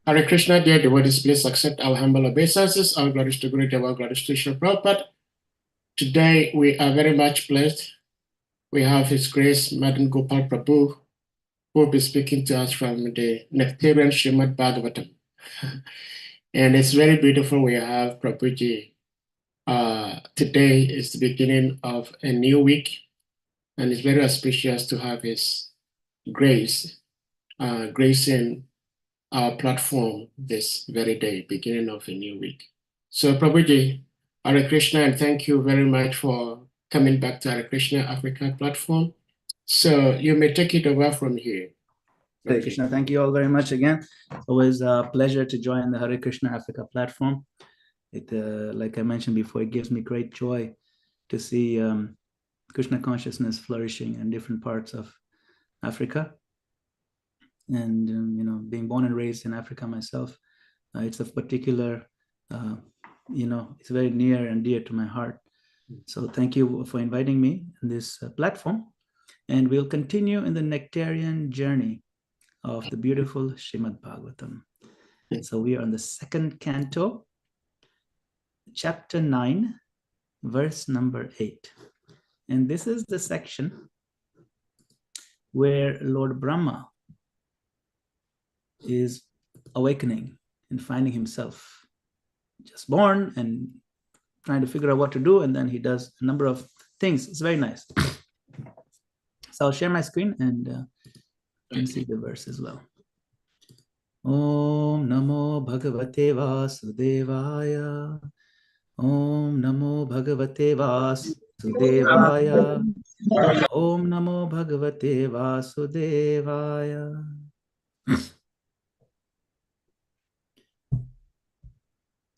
Hare Krishna, dear devotees, please accept our humble obeisances. Our glories to Guru Deva, glories to Srila Prabhupada. Today, we are very much blessed. We have His Grace, Madam Gopal Prabhu, who will be speaking to us from the Nectarian SRIMAD BHAGAVATAM. And it's very beautiful. We have Prabhuji. Today is the beginning of a new week, and it's very auspicious to have His Grace gracing our platform this very day, beginning of a new week. So Prabhuji, Hare Krishna, and thank you very much for coming back to Hare Krishna Africa platform. So you may take it over from here. Hare Krishna, thank you all very much again. Always a pleasure to join the Hare Krishna Africa platform. It, like I mentioned before, it gives me great joy to see Krishna consciousness flourishing in different parts of Africa. And you know, being born and raised in Africa myself, it's of particular, you know, it's very near and dear to my heart. So thank you for inviting me in this platform, and we'll continue in the nectarian journey of the beautiful Srimad Bhagavatam. So we are on the second canto, chapter 9, verse number 8. And this is the section where Lord Brahma is awakening and finding himself just born and trying to figure out what to do, and then he does a number of things. It's very nice. So I'll share my screen and you can see the verse as well. Om Namo Bhagavate Vasudevaya. Om Namo Bhagavate Vasudevaya. Om Namo Bhagavate Vasudevaya.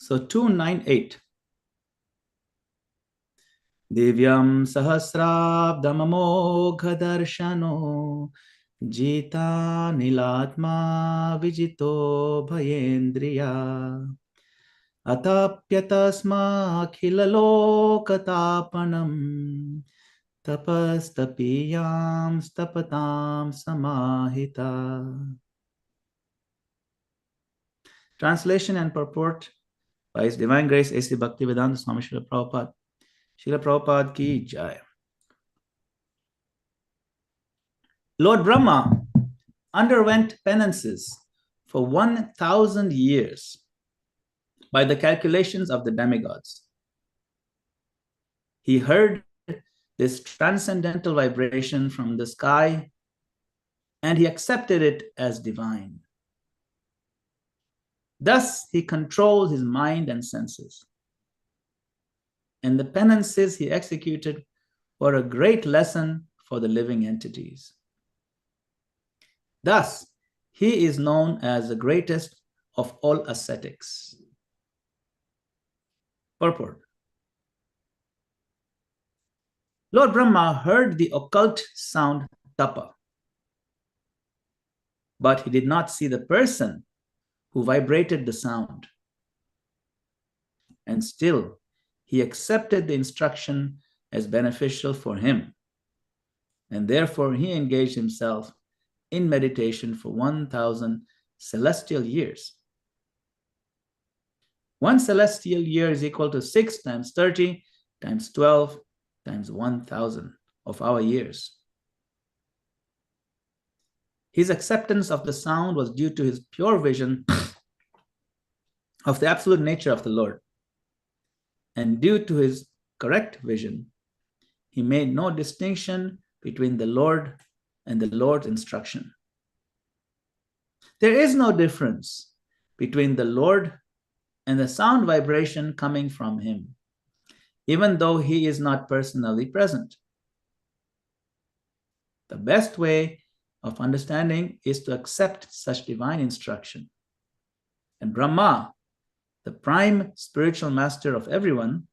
So 298. Divyam sahasrabdamamogha darshano jita nilatma vijito bhayendriya atapyatasma khilalokatāpanam tapastapiyam stapatam samahita. Translation and purport by His Divine Grace A.C. Bhaktivedanta Swami Srila Prabhupada. Srila Prabhupada ki jai. Lord Brahma underwent penances for 1,000 years by the calculations of the demigods. He heard this transcendental vibration from the sky, and he accepted it as divine. Thus, he controlled his mind and senses. And the penances he executed were a great lesson for the living entities. Thus, he is known as the greatest of all ascetics. Purport. Lord Brahma heard the occult sound tapa, but he did not see the person who vibrated the sound. And still, he accepted the instruction as beneficial for him. And therefore, he engaged himself in meditation for 1,000 celestial years. 1 celestial year is equal to 6 times 30 times 12 times 1,000 of our years. His acceptance of the sound was due to his pure vision of the absolute nature of the Lord. And due to his correct vision, he made no distinction between the Lord and the Lord's instruction. There is no difference between the Lord and the sound vibration coming from him, even though he is not personally present. The best way of understanding is to accept such divine instruction. And Brahma, the prime spiritual master of everyone,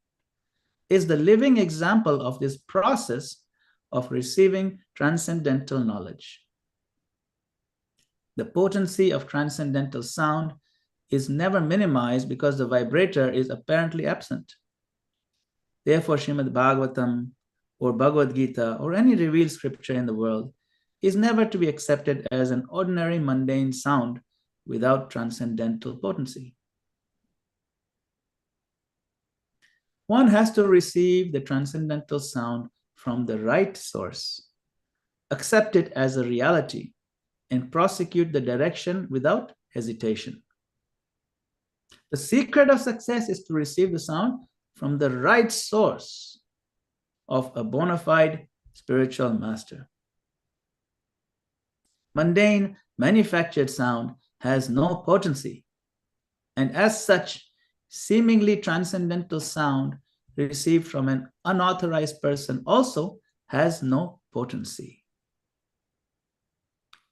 is the living example of this process of receiving transcendental knowledge. The potency of transcendental sound is never minimized because the vibrator is apparently absent. Therefore, Srimad Bhagavatam or Bhagavad Gita or any revealed scripture in the world is never to be accepted as an ordinary mundane sound without transcendental potency. One has to receive the transcendental sound from the right source, accept it as a reality, and prosecute the direction without hesitation. The secret of success is to receive the sound from the right source of a bona fide spiritual master. Mundane, manufactured sound has no potency, and as such, seemingly transcendental sound received from an unauthorized person also has no potency.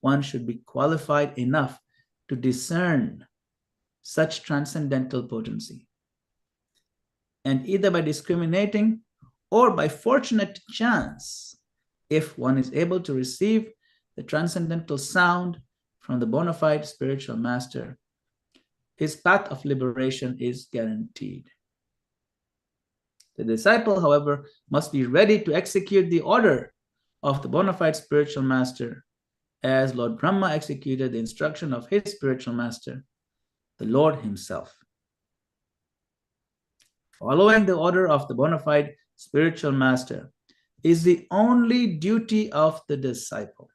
One should be qualified enough to discern such transcendental potency. And either by discriminating or by fortunate chance, if one is able to receive the transcendental sound from the bona fide spiritual master, his path of liberation is guaranteed. The disciple, however, must be ready to execute the order of the bona fide spiritual master, as Lord Brahma executed the instruction of his spiritual master, the Lord himself. Following the order of the bona fide spiritual master is the only duty of the disciple.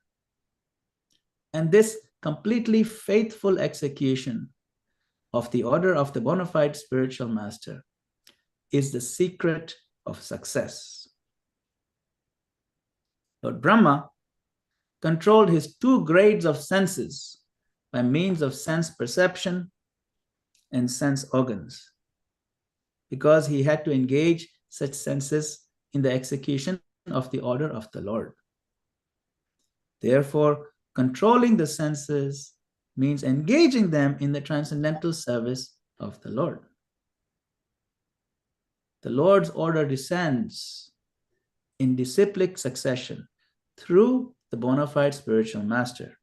And this completely faithful execution of the order of the bona fide spiritual master is the secret of success. Lord Brahma controlled his 2 grades of senses by means of sense perception and sense organs, because he had to engage such senses in the execution of the order of the Lord. Therefore, controlling the senses means engaging them in the transcendental service of the Lord. The Lord's order descends in disciplic succession through the bona fide spiritual master.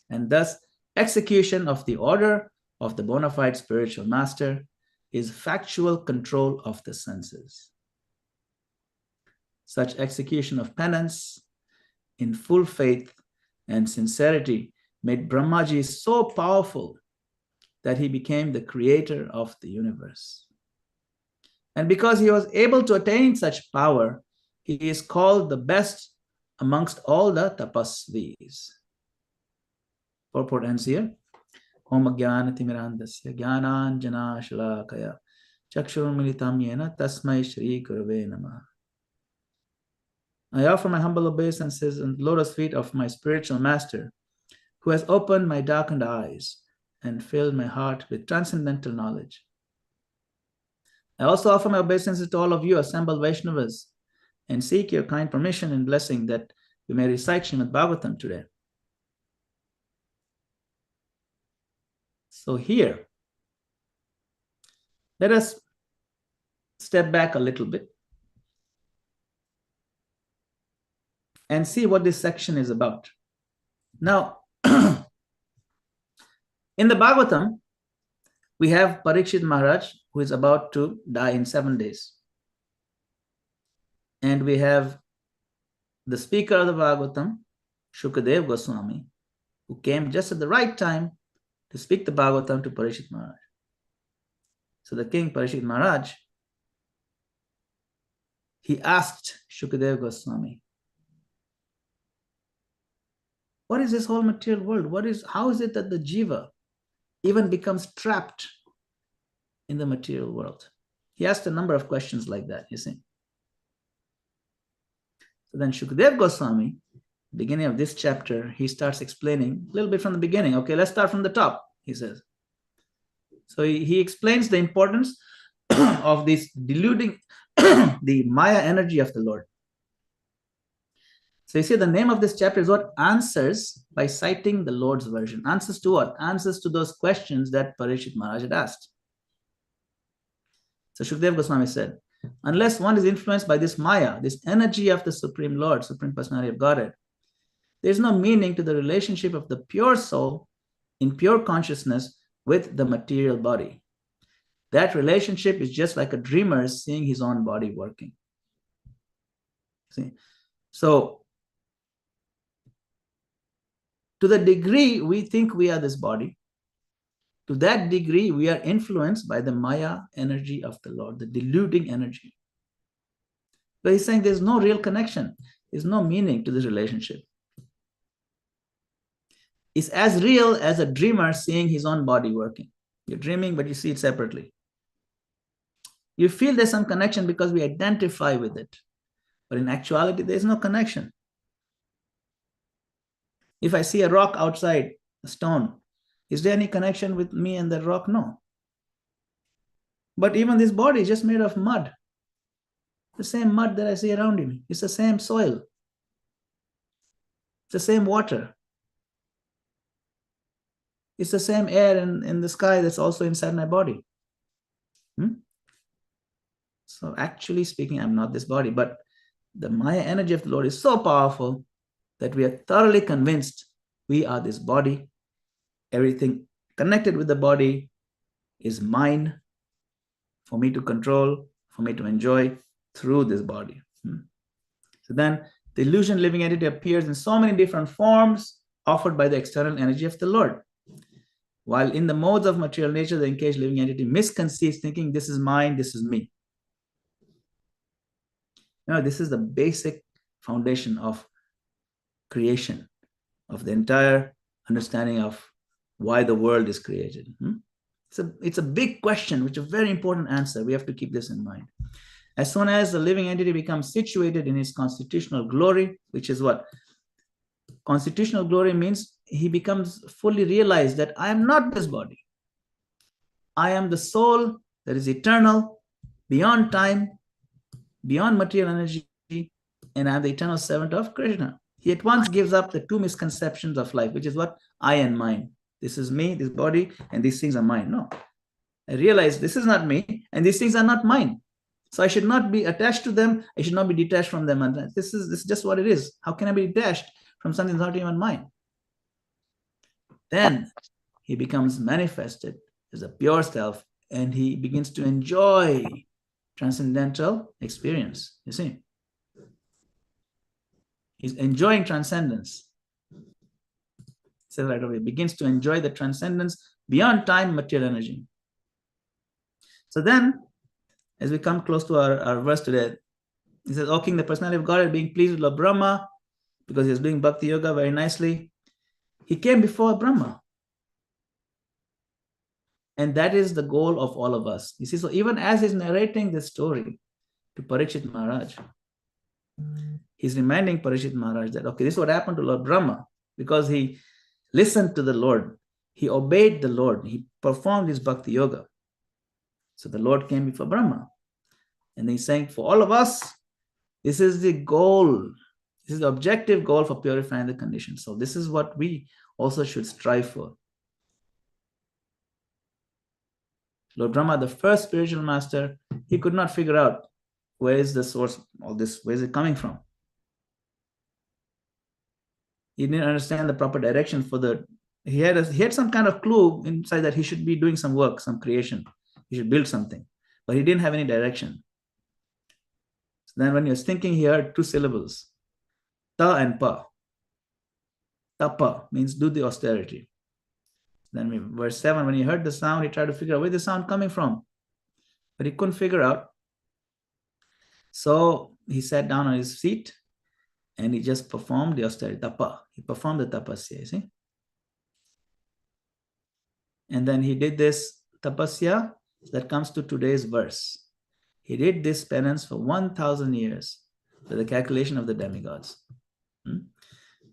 And thus, execution of the order of the bona fide spiritual master is factual control of the senses. Such execution of penance in full faith and sincerity made Brahmaji so powerful that he became the creator of the universe. And because he was able to attain such power, he is called the best amongst all the tapasvis. Purport ends here. Om Jnana Timirandasya Jnananjana Shalakaya Chakshurmilitam Yena Tasmai Shri Gurave Namah. I offer my humble obeisances and lotus feet of my spiritual master, who has opened my darkened eyes and filled my heart with transcendental knowledge. I also offer my obeisances to all of you assembled Vaishnavas and seek your kind permission and blessing that we may recite SRIMAD BHAGAVATAM today. So here, let us step back a little bit and see what this section is about. Now, in the Bhagavatam, we have Parikshit Maharaj, who is about to die in 7 days. And we have the speaker of the Bhagavatam, Shukadeva Goswami, who came just at the right time to speak the Bhagavatam to Parikshit Maharaj. So the king Parikshit Maharaj, he asked Shukadeva Goswami, what is this whole material world? How is it that the jiva even becomes trapped in the material world? He asked a number of questions like that, you see. So then Shukadeva Goswami, beginning of this chapter, he starts explaining a little bit from the beginning. Okay, let's start from the top, he says. So he explains the importance of this deluding the Maya energy of the Lord. So you see, the name of this chapter is what? Answers by citing the Lord's version. Answers to what? Answers to those questions that Parikshit Maharaj had asked. So Shukadeva Goswami said, unless one is influenced by this Maya, this energy of the Supreme Lord, Supreme Personality of Godhead, there is no meaning to the relationship of the pure soul in pure consciousness with the material body. That relationship is just like a dreamer seeing his own body working. See? So, to the degree we think we are this body, To that degree, we are influenced by the Maya energy of the Lord, the deluding energy. But he's saying there's no real connection. There's no meaning to this relationship. It's as real as a dreamer seeing his own body working. You're dreaming, but you see it separately. You feel there's some connection because we identify with it. But in actuality, there's no connection. If I see a rock outside, a stone, is there any connection with me and the rock? No. But even this body is just made of mud. The same mud that I see around me. It's the same soil. It's the same water. It's the same air in the sky that's also inside my body. So actually speaking, I'm not this body, but the Maya energy of the Lord is so powerful that we are thoroughly convinced we are this body. Everything connected with the body is mine for me to control, for me to enjoy through this body. So then the illusion living entity appears in so many different forms offered by the external energy of the Lord. While in the modes of material nature, the engaged living entity misconceives, thinking this is mine, this is me. Now, this is the basic foundation of creation, of the entire understanding of why the world is created. It's a big question, which is a very important answer. We have to keep this in mind. As soon as the living entity becomes situated in his constitutional glory, which is what? Constitutional glory means he becomes fully realized that I am not this body. I am the soul that is eternal, beyond time, beyond material energy, and I am the eternal servant of Krishna. He at once gives up the two misconceptions of life, which is what? I and mine. This is me, this body, and these things are mine. No. I realize this is not me, and these things are not mine. So I should not be attached to them. I should not be detached from them. And this is just what it is. How can I be detached from something that's not even mine? Then he becomes manifested as a pure self, and he begins to enjoy transcendental experience. You see, he's enjoying transcendence. So right away, begins to enjoy the transcendence beyond time, material energy. So then, as we come close to our verse today, he says, O King, the personality of God, being pleased with Lord Brahma, because he was doing bhakti yoga very nicely, he came before Brahma. And that is the goal of all of us. You see, so even as he's narrating this story to Parikshit Maharaj, he's reminding Parikshit Maharaj that, okay, this is what happened to Lord Brahma, because he listened to the Lord, he obeyed the Lord, he performed his bhakti yoga. So the Lord came before Brahma. And he's saying, for all of us, this is the goal. This is the objective goal for purifying the condition. So this is what we also should strive for. Lord Brahma, the first spiritual master, he could not figure out where is the source of all this, where is it coming from? He didn't understand the proper direction for the, he had some kind of clue inside that he should be doing some work, some creation. He should build something, but he didn't have any direction. So then when he was thinking, he heard two syllables, ta and pa. Tapa means do the austerity. Then verse 7, when he heard the sound, he tried to figure out where the sound coming from, but he couldn't figure out. So he sat down on his seat and he just performed the austerity, tapa. He performed the tapasya, you see. And then he did this tapasya that comes to today's verse. He did this penance for 1,000 years by the calculation of the demigods.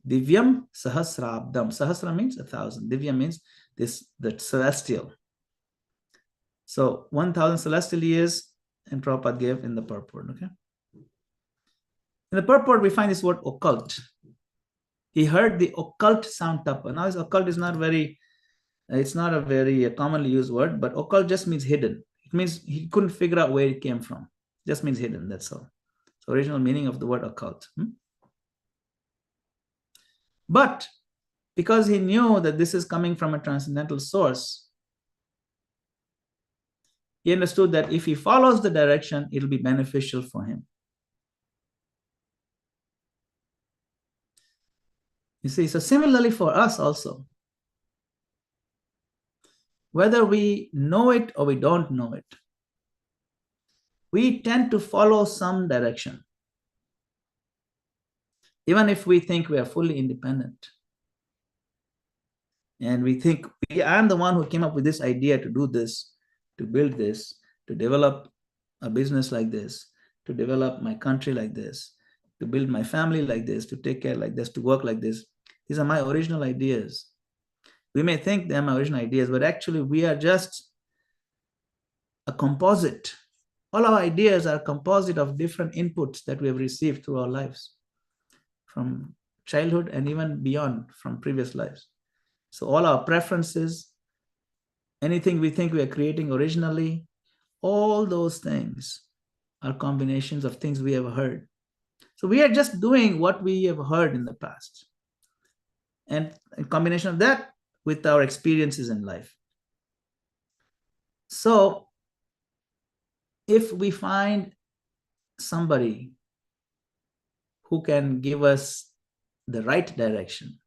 Divyam sahasrabdam. Sahasra means 1,000. Divya means the celestial. So 1,000 celestial years, and Prabhupada gave in the purport. Okay. In the purport, we find this word occult. He heard the occult sound tapa. Now, this occult is not very, it's not a very commonly used word, but occult just means hidden. It means he couldn't figure out where it came from. It just means hidden, that's all. So original meaning of the word occult. But because he knew that this is coming from a transcendental source, he understood that if he follows the direction, it'll be beneficial for him. You see, so similarly for us also, whether we know it or we don't know it, we tend to follow some direction, even if we think we are fully independent. And we think, I'm the one who came up with this idea to do this, to build this, to develop a business like this, to develop my country like this, to build my family like this, to take care like this, to work like this. These are my original ideas. We may think they're my original ideas, but actually we are just a composite. All our ideas are a composite of different inputs that we have received through our lives, from childhood and even beyond, from previous lives. So all our preferences, anything we think we are creating originally, all those things are combinations of things we have heard. So we are just doing what we have heard in the past, and a combination of that with our experiences in life. So if we find somebody who can give us the right direction,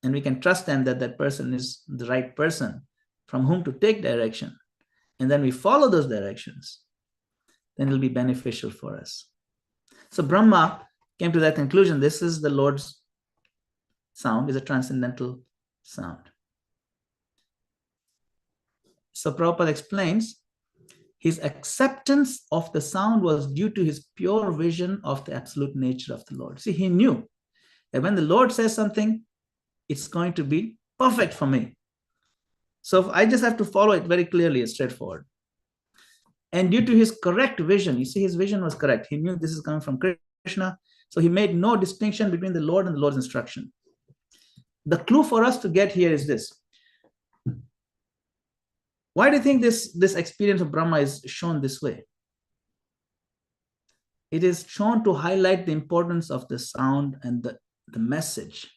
and we can trust them that that person is the right person from whom to take direction, and then we follow those directions, then it'll be beneficial for us. So Brahma came to that conclusion. This is the Lord's sound, is a transcendental sound. So Prabhupada explains, his acceptance of the sound was due to his pure vision of the absolute nature of the Lord. See, he knew that when the Lord says something, it's going to be perfect for me. So I just have to follow it very clearly and straightforward. And due to his correct vision, you see, his vision was correct. He knew this is coming from Krishna. So he made no distinction between the Lord and the Lord's instruction. The clue for us to get here is this. Why do you think this experience of Brahma is shown this way? It is shown to highlight the importance of the sound and the message,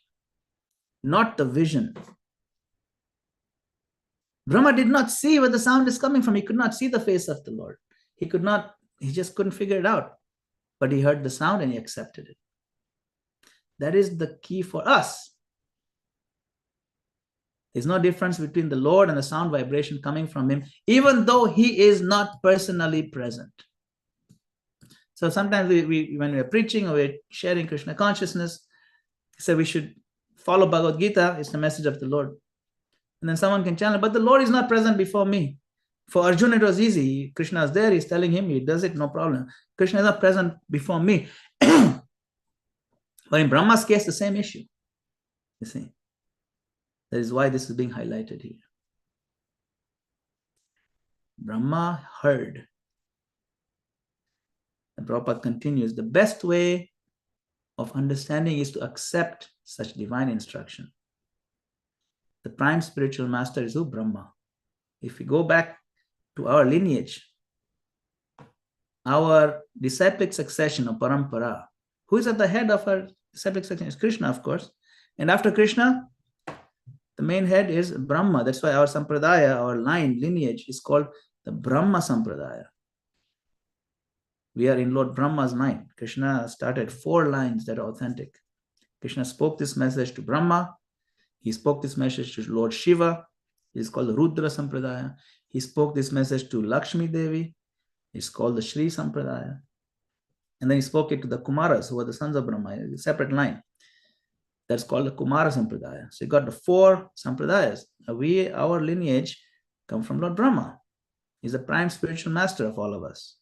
not the vision. Brahma did not see where the sound is coming from. He could not see the face of the Lord. He just couldn't figure it out. But he heard the sound and he accepted it. That is the key for us. There's no difference between the Lord and the sound vibration coming from him, even though he is not personally present. So sometimes when we are preaching or we're sharing Krishna consciousness, so we should follow Bhagavad Gita. It's the message of the Lord. And then someone can channel, but the Lord is not present before me. For Arjuna, it was easy. Krishna is there. He's telling him. He does it, no problem. Krishna is not present before me. But in Brahma's case, the same issue. You see. That is why this is being highlighted here. Brahma heard. And Prabhupada continues, the best way of understanding is to accept such divine instruction. The prime spiritual master is who? Brahma. If we go back to our lineage, our disciplic succession of parampara, who is at the head of our disciplic succession? Is Krishna, of course. And after Krishna, the main head is Brahma. That's why our sampradaya, our lineage is called the Brahma Sampradaya. We are in Lord Brahma's line. Krishna started 4 lines that are authentic. Krishna spoke this message to Brahma. He spoke this message to Lord Shiva. It is called the Rudra Sampradaya. He spoke this message to Lakshmi Devi. It's called the Shri Sampradaya. And then he spoke it to the Kumaras, who are the sons of Brahma, a separate line. That's called the Kumara Sampradaya. So you got the 4 Sampradayas. Our lineage come from Lord Brahma. He's the prime spiritual master of all of us.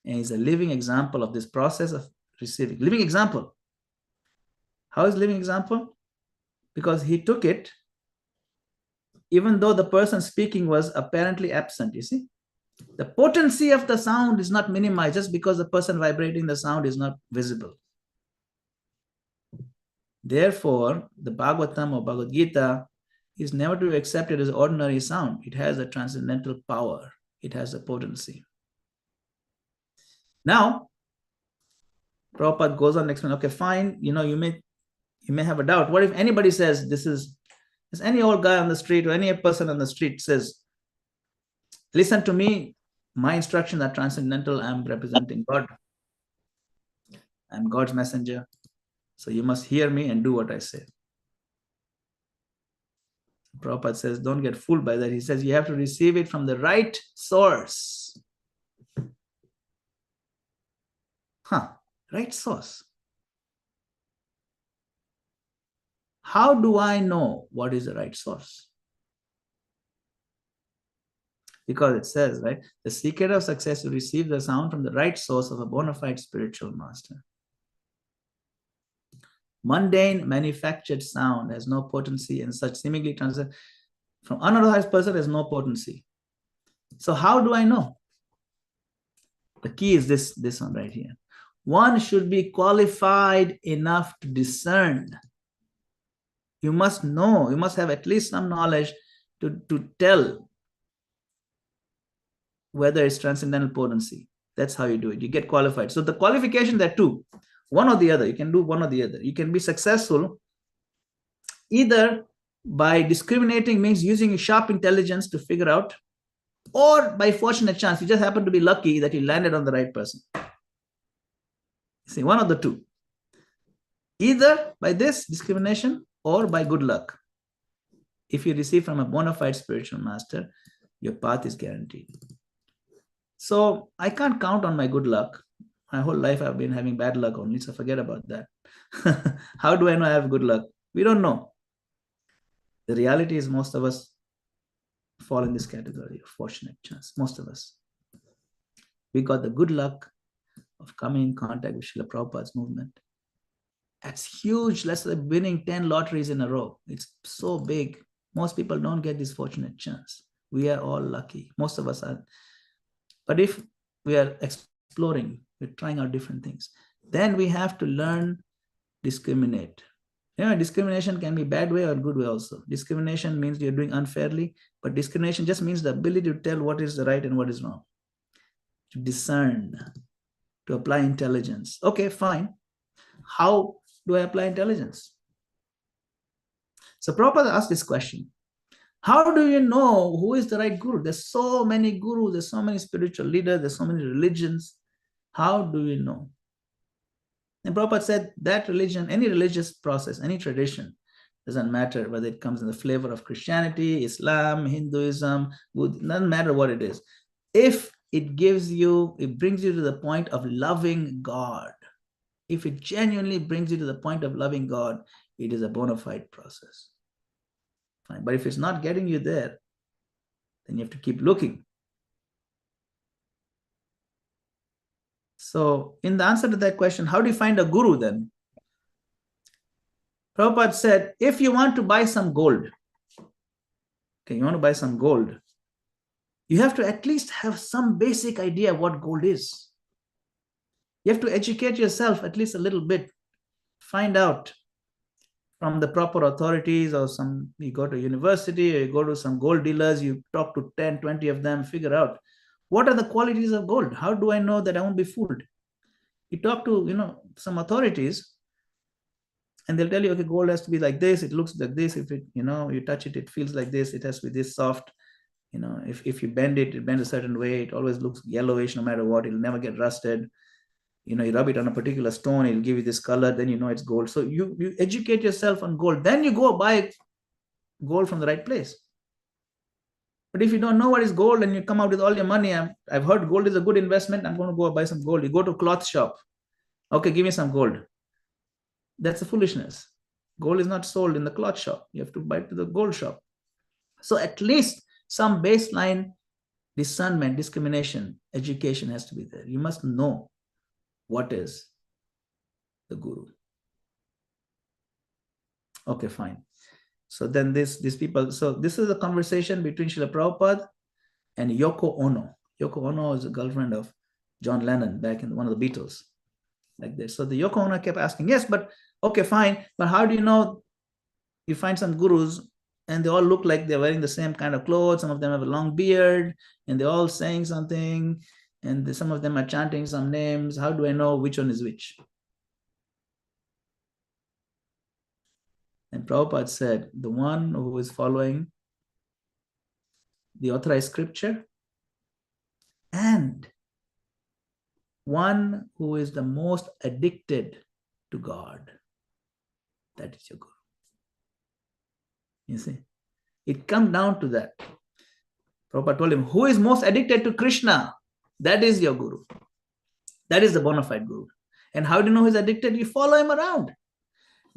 And he's a living example of this process of receiving. Living example. How is living example? Because he took it, even though the person speaking was apparently absent, you see. The potency of the sound is not minimized just because the person vibrating the sound is not visible. Therefore, the Bhagavatam or Bhagavad Gita is never to be accepted as ordinary sound. It has a transcendental power. It has a potency. Now, Prabhupada goes on to explain, okay, fine, you may have a doubt. What if anybody says any old guy on the street or any person on the street says, listen to me, my instructions are transcendental, I'm representing God. I'm God's messenger. So you must hear me and do what I say. Prabhupada says, don't get fooled by that. He says you have to receive it from the right source. Right source. How do I know what is the right source? Because it says, right, the secret of success is to receive the sound from the right source of a bona fide spiritual master. Mundane, manufactured sound has no potency, and such seemingly transit from unauthorized person has no potency. So how do I know? The key is this one right here. One should be qualified enough to discern. You must know, you must have at least some knowledge to tell whether it's transcendental potency. That's how you do it. You get qualified. So the qualification, there are two. One or the other. You can do one or the other. You can be successful either by discriminating, means using sharp intelligence to figure out, or by fortunate chance, you just happen to be lucky that you landed on the right person. See, one of the two. Either by this discrimination or by good luck. If you receive from a bona fide spiritual master, your path is guaranteed. So I can't count on my good luck. My whole life I've been having bad luck only, so forget about that. How do I know I have good luck? We don't know. The reality is most of us fall in this category of fortunate chance. Most of us. We got the good luck of coming in contact with Srila Prabhupada's movement. That's huge. Let's say winning 10 lotteries in a row. It's so big. Most people don't get this fortunate chance. We are all lucky. Most of us are. But if we are exploring, we're trying out different things, then we have to learn discriminate. Discrimination can be bad way or good way also. Discrimination means you're doing unfairly, but discrimination just means the ability to tell what is the right and what is wrong. To discern, to apply intelligence. Okay, fine. How do I apply intelligence? So Prabhupada asked this question. How do you know who is the right guru? There's so many gurus, there's so many spiritual leaders, there's so many religions. How do you know? And Prabhupada said that religion, any religious process, any tradition, doesn't matter whether it comes in the flavor of Christianity, Islam, Hinduism, Buddhism, doesn't matter what it is. If it brings you to the point of loving God, if it genuinely brings you to the point of loving God, it is a bona fide process. Fine. But if it's not getting you there, then you have to keep looking. So in the answer to that question, how do you find a guru then? Prabhupada said, if you want to buy some gold, you want to buy some gold, you have to at least have some basic idea of what gold is. You have to educate yourself at least a little bit. Find out from the proper authorities, or you go to university, or you go to some gold dealers, you talk to 10, 20 of them, figure out what are the qualities of gold. How do I know that I won't be fooled? You talk to, some authorities, and they'll tell you, okay, gold has to be like this, it looks like this, if it, you touch it, it feels like this, it has to be this soft. If you bend it, it bends a certain way, it always looks yellowish no matter what, it'll never get rusted. You rub it on a particular stone, it'll give you this color, then it's gold. So you educate yourself on gold, then you go buy gold from the right place. But if you don't know what is gold and you come out with all your money, I've heard gold is a good investment, I'm going to go buy some gold. You go to a cloth shop, okay, give me some gold. That's a foolishness. Gold is not sold in the cloth shop. You have to buy to the gold shop. So at least some baseline discernment, discrimination, education has to be there. You must know what is the guru. Okay, fine. So then these people, so this is a conversation between Srila Prabhupada and Yoko Ono. Yoko Ono is a girlfriend of John Lennon back in one of the Beatles, like this. So the Yoko Ono kept asking, yes, but okay, fine, but how do you know? You find some gurus and they all look like they're wearing the same kind of clothes. Some of them have a long beard and they're all saying something, and some of them are chanting some names. How do I know which one is which? And Prabhupada said, the one who is following the authorized scripture and one who is the most addicted to God, that is your guru. You see, It comes down to that. Prabhupada told him, who is most addicted to Krishna? That is your guru. That is the bona fide guru. And how do you know he's addicted? You follow him around.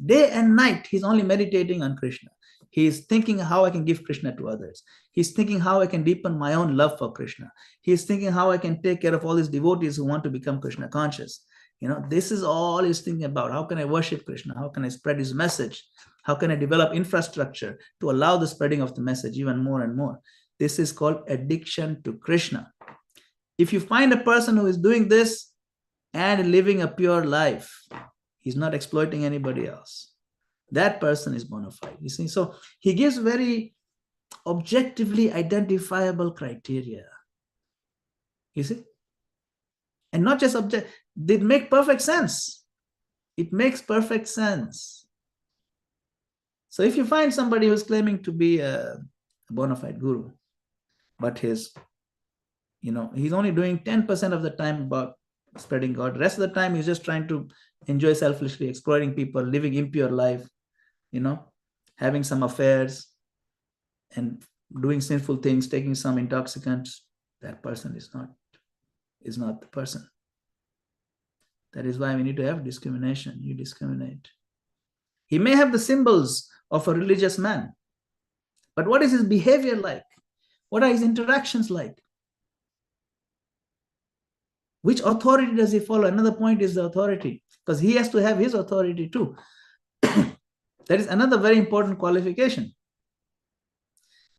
Day and night, he's only meditating on Krishna. He's thinking how I can give Krishna to others. He's thinking how I can deepen my own love for Krishna. He's thinking how I can take care of all these devotees who want to become Krishna conscious. This is all he's thinking about. How can I worship Krishna? How can I spread his message? How can I develop infrastructure to allow the spreading of the message even more and more? This is called addiction to Krishna. If you find a person who is doing this and living a pure life, he's not exploiting anybody else, that person is bona fide. You see, so he gives very objectively identifiable criteria. You see, and not just they make perfect sense. It makes perfect sense. So if you find somebody who's claiming to be a bona fide guru, but he's only doing 10% of the time about spreading God, the rest of the time he's just trying to enjoy selfishly, exploiting people, living impure life, having some affairs and doing sinful things, taking some intoxicants, that person is not the person. That is why we need to have discrimination. You discriminate. He may have the symbols of a religious man, but what is his behavior like? What are his interactions like? Which authority does he follow? Another point is the authority, because he has to have his authority too. That is another very important qualification.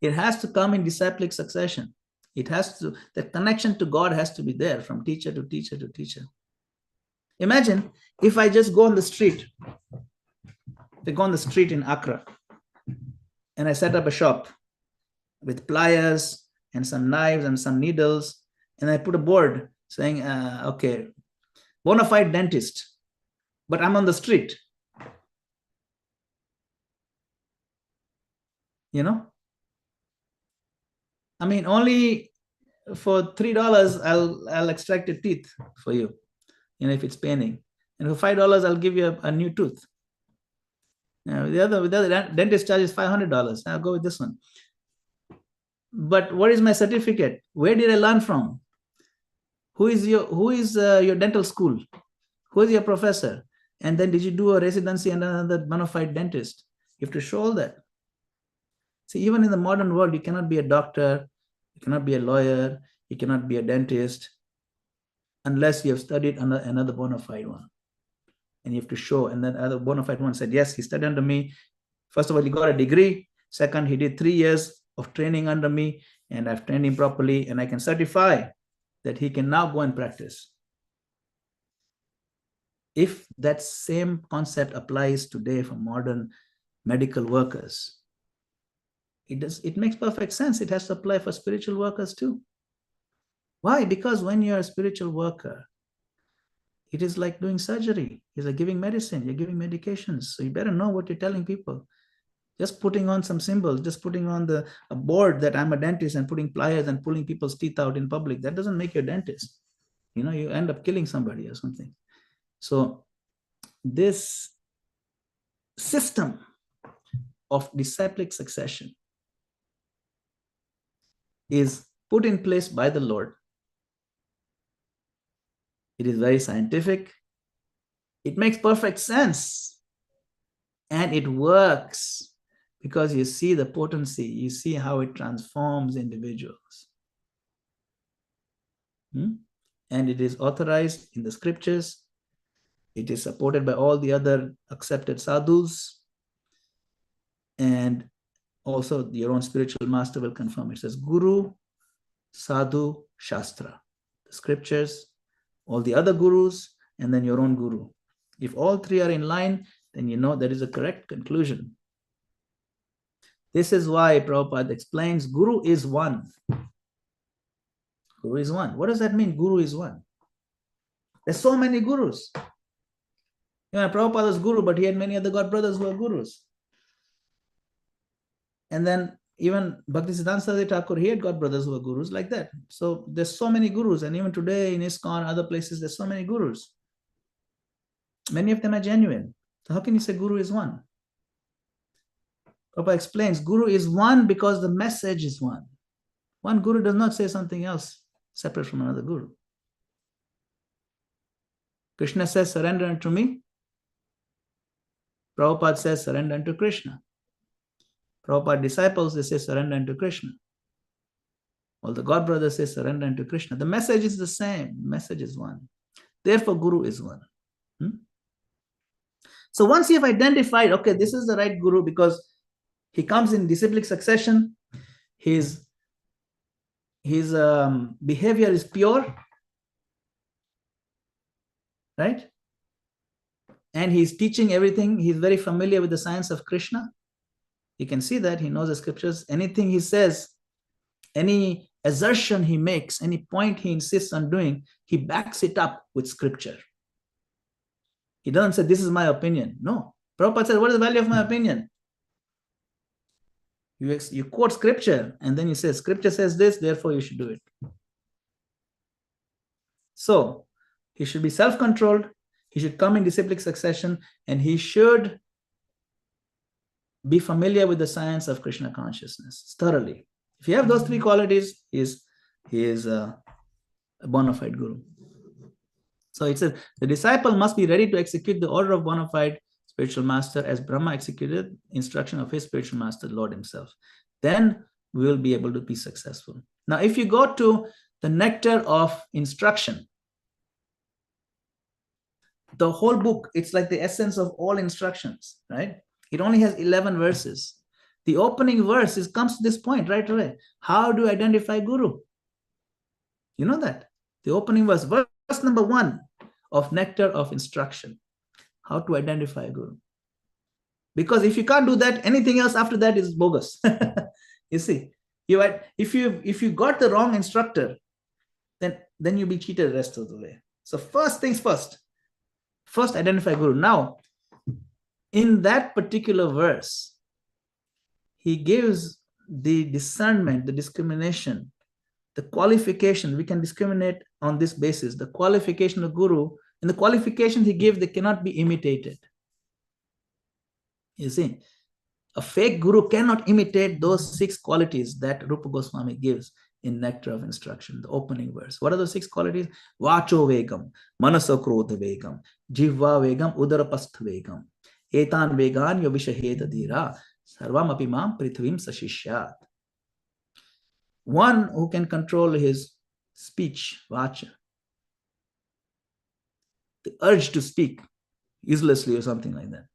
It has to come in disciplic succession. The connection to God has to be there from teacher to teacher to teacher. Imagine if I just go on the street. They go on the street in Accra and I set up a shop with pliers and some knives and some needles, and I put a board saying, okay, bona fide dentist, but I'm on the street. I mean, only for $3 I'll extract your teeth for you, if it's paining, and for $5 I'll give you a new tooth. Now, the other dentist charges $500. I'll go with this one. But what is my certificate? Where did I learn from? Who is your dental school? Who is your professor? And then did you do a residency under another bona fide dentist? You have to show all that. See, even in the modern world, you cannot be a doctor, you cannot be a lawyer, you cannot be a dentist unless you have studied under another bona fide one. And you have to show, and then other bona fide one said, yes, he studied under me. First of all, he got a degree. Second, he did 3 years of training under me, and I've trained him properly, and I can certify that he can now go and practice. If that same concept applies today for modern medical workers, it makes perfect sense. It has to apply for spiritual workers too. Why? Because when you're a spiritual worker, it is like doing surgery. It's like giving medicine. You're giving medications. So you better know what you're telling people. Just putting on some symbols, just putting on a board that I'm a dentist and putting pliers and pulling people's teeth out in public, that doesn't make you a dentist. You end up killing somebody or something. So this system of disciplic succession is put in place by the Lord. It is very scientific. It makes perfect sense. And it works because you see the potency. You see how it transforms individuals. And it is authorized in the scriptures. It is supported by all the other accepted sadhus. And also your own spiritual master will confirm. It says Guru, Sadhu, Shastra. The scriptures, all the other gurus, and then your own guru. If all three are in line, then that is a correct conclusion. This is why Prabhupada explains Guru is one. Guru is one. What does that mean? Guru is one. There's so many gurus. Prabhupada was guru, but he had many other god brothers who were gurus. And then even Bhaktisiddhanta Saraswati Thakur, he had god brothers who were gurus like that. So there's so many gurus. And even today in ISKCON, other places, there's so many gurus. Many of them are genuine. So how can you say Guru is one? Prabhupada explains, Guru is one because the message is one. One Guru does not say something else separate from another Guru. Krishna says, surrender unto me. Prabhupada says, surrender unto Krishna. Prabhupada disciples, they say, surrender unto Krishna. All the God brothers say, surrender unto Krishna. The message is the same. The message is one. Therefore, Guru is one. So once you have identified, okay, this is the right Guru because he comes in disciplic succession, his behavior is pure, right? And he's teaching everything. He's very familiar with the science of Krishna. You can see that he knows the scriptures. Anything he says, any assertion he makes, any point he insists on doing, he backs it up with scripture. He doesn't say, this is my opinion. No. Prabhupada said, what is the value of my opinion? You quote scripture and then you say, scripture says this, therefore you should do it. So he should be self-controlled. He should come in disciplic succession and he should be familiar with the science of Krishna consciousness thoroughly. If you have those three qualities, he is a bona fide Guru. So it says, the disciple must be ready to execute the order of bona fide spiritual master as Brahma executed instruction of his spiritual master, Lord himself. Then we will be able to be successful. Now, if you go to the nectar of instruction, the whole book, it's like the essence of all instructions, right? It only has 11 verses. The opening verse comes to this point right away. How do you identify Guru? You know that. The opening verse number 1 of nectar of instruction. How to identify Guru. Because if you can't do that, anything else after that is bogus. You see, if you got the wrong instructor, then you'll be cheated the rest of the way. So first things first. First identify Guru. Now, in that particular verse, he gives the discernment, the discrimination, the qualification. We can discriminate on this basis. The qualification of Guru, and the qualifications he gives, they cannot be imitated. You see, a fake Guru cannot imitate those 6 qualities that Rupa Goswami gives in Nectar of Instruction, the opening verse. What are those 6 qualities? Vacho vegam, manaso krodha vegam, jivva vegam, udarapastha vegam, etan vegan yovishaheta dhira, sarvam apimam prithvim sashishyat. One who can control his speech, vacha, the urge to speak uselessly or something like that.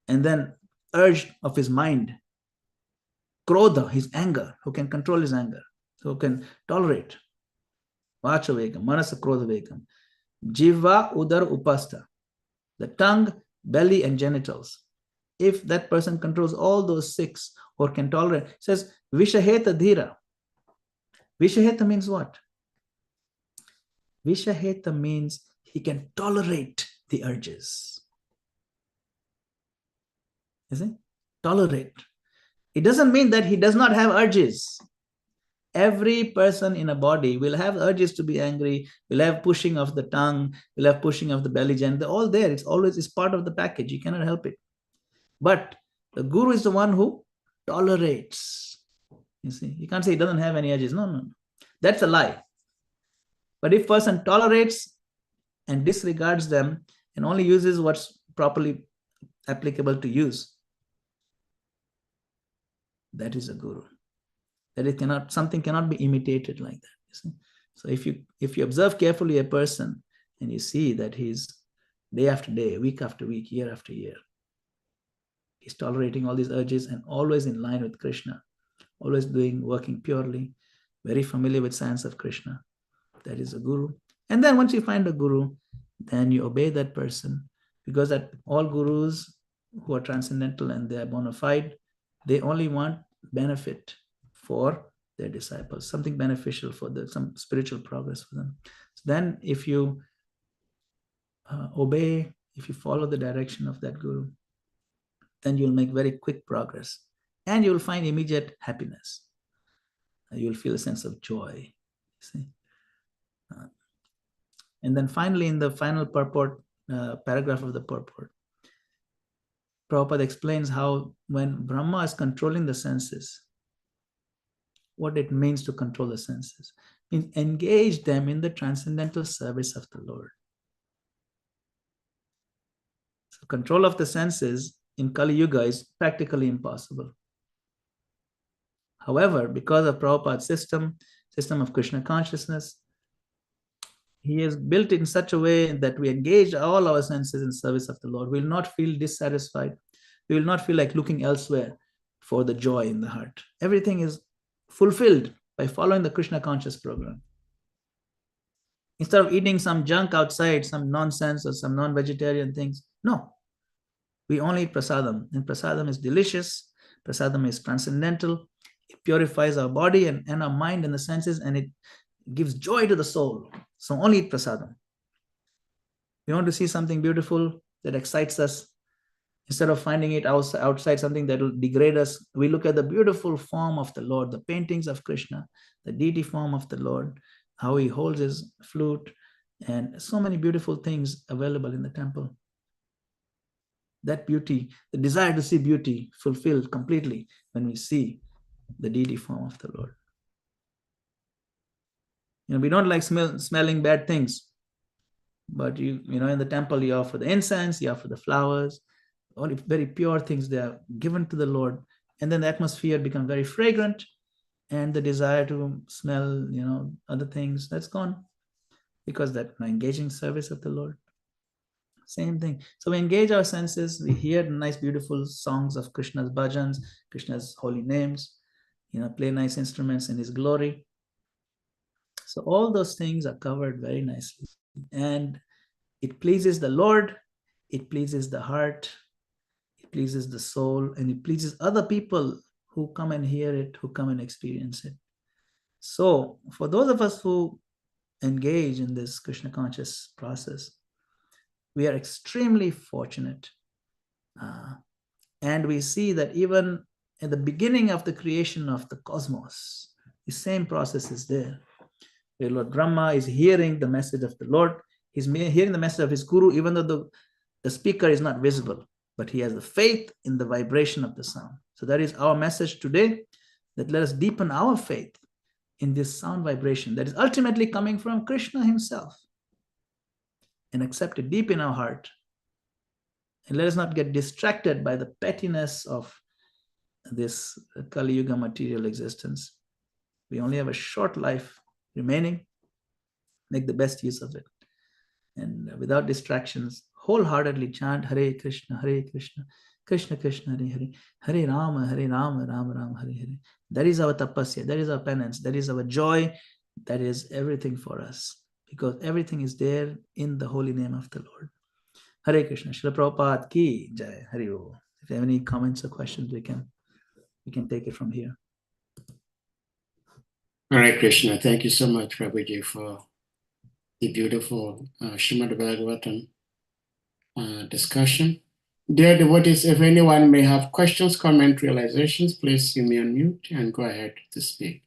And then urge of his mind, krodha, his anger, who can control his anger, who can tolerate. Vacha vegam, manasa krodha vegam, jiva udar upastha, the tongue, belly, and genitals. If that person controls all those 6 or can tolerate, it says vishaheta dhira. Vishaheta means what? Vishaheta means he can tolerate the urges. You see? Tolerate. It doesn't mean that he does not have urges. Every person in a body will have urges to be angry, will have pushing of the tongue, will have pushing of the belly, and they're all there. It's part of the package. You cannot help it. But the Guru is the one who tolerates. You see, you can't say he doesn't have any urges. No. That's a lie. But if person tolerates and disregards them and only uses what's properly applicable to use, that is a Guru. That something cannot be imitated like that. You see? So if you observe carefully a person and you see that he's day after day, week after week, year after year, he's tolerating all these urges and always in line with Krishna, always working purely, very familiar with science of Krishna, that is a Guru. And then once you find a Guru, then you obey that person, because that all Gurus who are transcendental and they are bona fide, they only want benefit for their disciples, something beneficial for them, some spiritual progress for them. So then if you obey, if you follow the direction of that Guru, then you'll make very quick progress and you'll find immediate happiness. You'll feel a sense of joy. See? And then finally, in the final purport, paragraph of the purport, Prabhupada explains how when Brahma is controlling the senses, what it means to control the senses. It means engage them in the transcendental service of the Lord. So control of the senses in Kali Yuga is practically impossible. However, because of Prabhupada's system of Krishna consciousness, he has built it in such a way that we engage all our senses in service of the Lord. We will not feel dissatisfied. We will not feel like looking elsewhere for the joy in the heart. Everything is fulfilled by following the Krishna conscious program. Instead of eating some junk outside, some nonsense or some non-vegetarian things, no. We only eat prasadam, and prasadam is delicious. Prasadam is transcendental. It purifies our body and our mind and the senses, and it gives joy to the soul. So only eat prasadam. We want to see something beautiful that excites us. Instead of finding it outside something that will degrade us, we look at the beautiful form of the Lord, the paintings of Krishna, the deity form of the Lord, how he holds his flute, and so many beautiful things available in the temple. That beauty, the desire to see beauty fulfilled completely when we see the deity form of the Lord. We don't like smelling bad things, but in the temple you offer the incense, you offer the flowers, only very pure things they are given to the Lord, and then the atmosphere becomes very fragrant, and the desire to smell, other things, that's gone, because that engaging service of the Lord. Same thing. So we engage our senses, we hear nice, beautiful songs of Krishna's bhajans, Krishna's holy names, play nice instruments in his glory. So all those things are covered very nicely. And it pleases the Lord, it pleases the heart, it pleases the soul, and it pleases other people who come and hear it, who come and experience it. So for those of us who engage in this Krishna conscious process, we are extremely fortunate. And we see that even at the beginning of the creation of the cosmos, the same process is there. Where Lord Brahma is hearing the message of the Lord. He's hearing the message of his guru, even though the speaker is not visible, but he has the faith in the vibration of the sound. So that is our message today, that let us deepen our faith in this sound vibration that is ultimately coming from Krishna himself, and accept it deep in our heart. And let us not get distracted by the pettiness of this Kali Yuga material existence. We only have a short life remaining. Make the best use of it. And without distractions, wholeheartedly chant Hare Krishna, Krishna Krishna, Hare Hare, Hare Rama, Rama Rama, Hare Hare. That is our tapasya, that is our penance, that is our joy, that is everything for us. Because everything is there in the holy name of the Lord. Hare Krishna. Srila Prabhupada ki jai. Hari Om. If you have any comments or questions, we can take it from here. Hare Krishna. Thank you so much, Prabhuji, for the beautiful SRIMAD BHAGAVATAM discussion. Dear devotees, if anyone may have questions, comments, realizations, please see me on mute and go ahead to speak.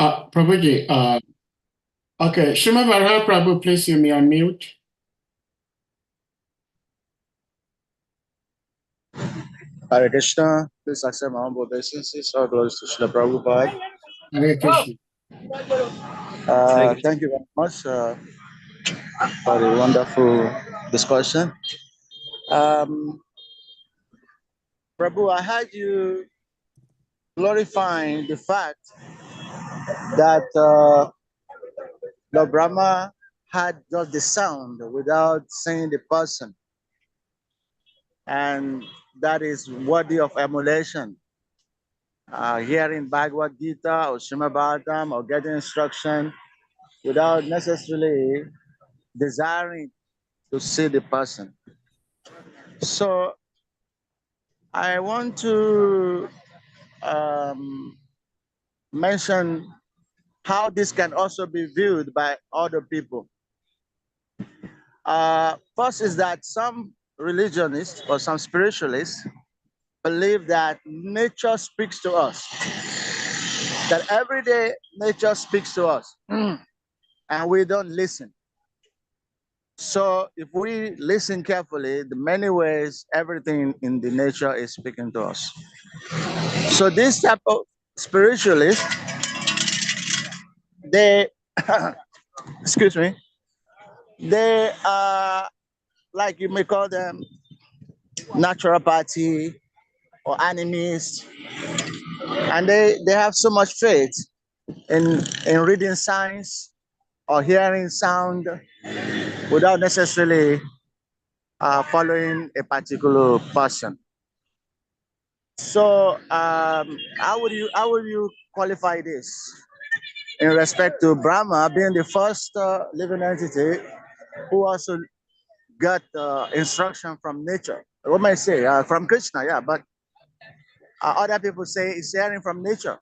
Prabhuji, okay, SRIMAD BHAGAVATAM Prabhu, please see me on mute. Hare Krishna, please accept my humble obeisances. All glories to Srila Prabhupada. Hare Krishna. Thank you very much for the wonderful discussion. Prabhu, I heard you glorifying the fact that Lord Brahma had just the sound without saying the person. And that is worthy of emulation. Hearing Bhagavad Gita or SRIMAD BHAGAVATAM or getting instruction without necessarily desiring to see the person. So I want to mention how this can also be viewed by other people. First is that some religionists or some spiritualists believe that nature speaks to us, that every day nature speaks to us and we don't listen. So if we listen carefully, the many ways everything in the nature is speaking to us. So this type of spiritualists, they excuse me, they are, like you may call them, naturopathy or animists, and they have so much faith in reading signs or hearing sound without necessarily following a particular person. So how would you qualify this in respect to Brahma being the first living entity who also got instruction from nature? What might say from Krishna, yeah, but other people say it's hearing from nature.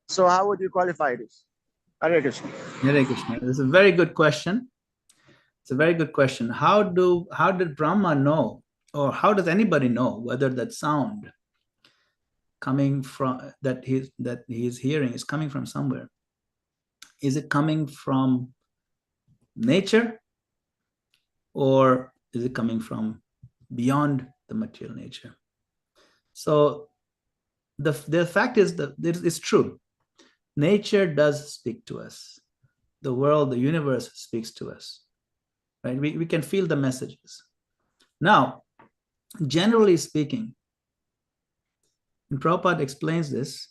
So how would you qualify this? Hare Krishna. Hare Krishna. This is a very good question. It's a very good question. How did Brahma know, or how does anybody know whether that sound coming from that he's hearing is coming from somewhere? Is it coming from nature, or is it coming from beyond the material nature? So the fact is that it's true. Nature does speak to us. The world, the universe speaks to us. Right? We can feel the messages. Now, generally speaking, and Prabhupada explains this,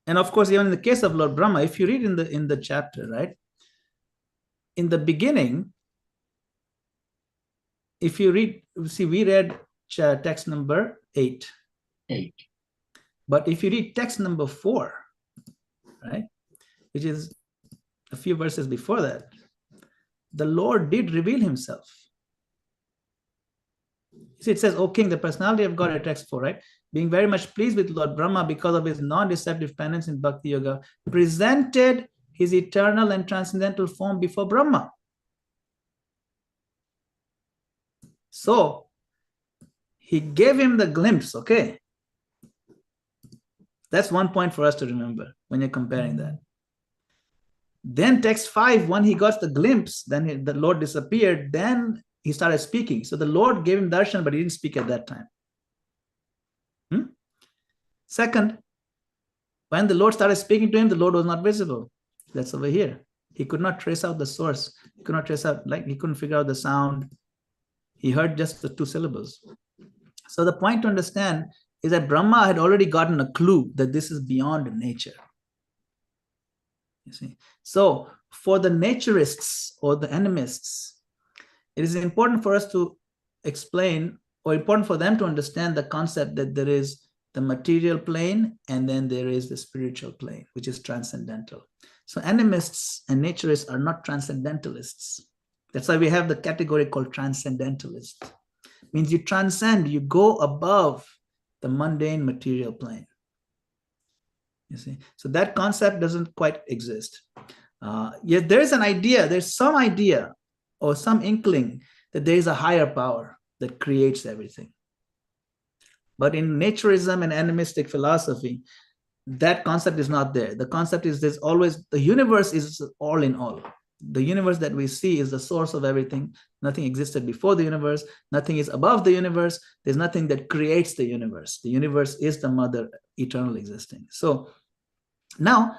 and of course, even in the case of Lord Brahma, if you read in the chapter, right, in the beginning, if you read, see, we read text number 8. 8. But if you read text number 4, right, which is a few verses before that, the Lord did reveal himself. See, it says, O king, the personality of God at text 4, right? Being very much pleased with Lord Brahma because of his non-deceptive penance in Bhakti Yoga, presented his eternal and transcendental form before Brahma. So he gave him the glimpse, okay? That's one point for us to remember when you're comparing that. Then text 5, when he got the glimpse, then the Lord disappeared, then he started speaking. So the Lord gave him darshan, but he didn't speak at that time. Second, when the Lord started speaking to him, the Lord was not visible. That's over here. He could not trace out the source. He could not trace out, like he couldn't figure out the sound. He heard just the 2 syllables. So the point to understand is that Brahma had already gotten a clue that this is beyond nature. You see? So for the naturists or the animists, it is important for us to explain, or important for them to understand the concept that there is the material plane and then there is the spiritual plane, which is transcendental. So animists and naturists are not transcendentalists. That's why we have the category called transcendentalist. It means you transcend, you go above the mundane material plane. You see, so that concept doesn't quite exist. Yet there is an idea, there's some idea or some inkling that there is a higher power that creates everything. But in naturism and animistic philosophy, that concept is not there. The concept is there's always, the universe is all in all. The universe that we see is the source of everything. Nothing existed before the universe. Nothing is above the universe. There's nothing that creates the universe. The universe is the mother, eternal existing. So now,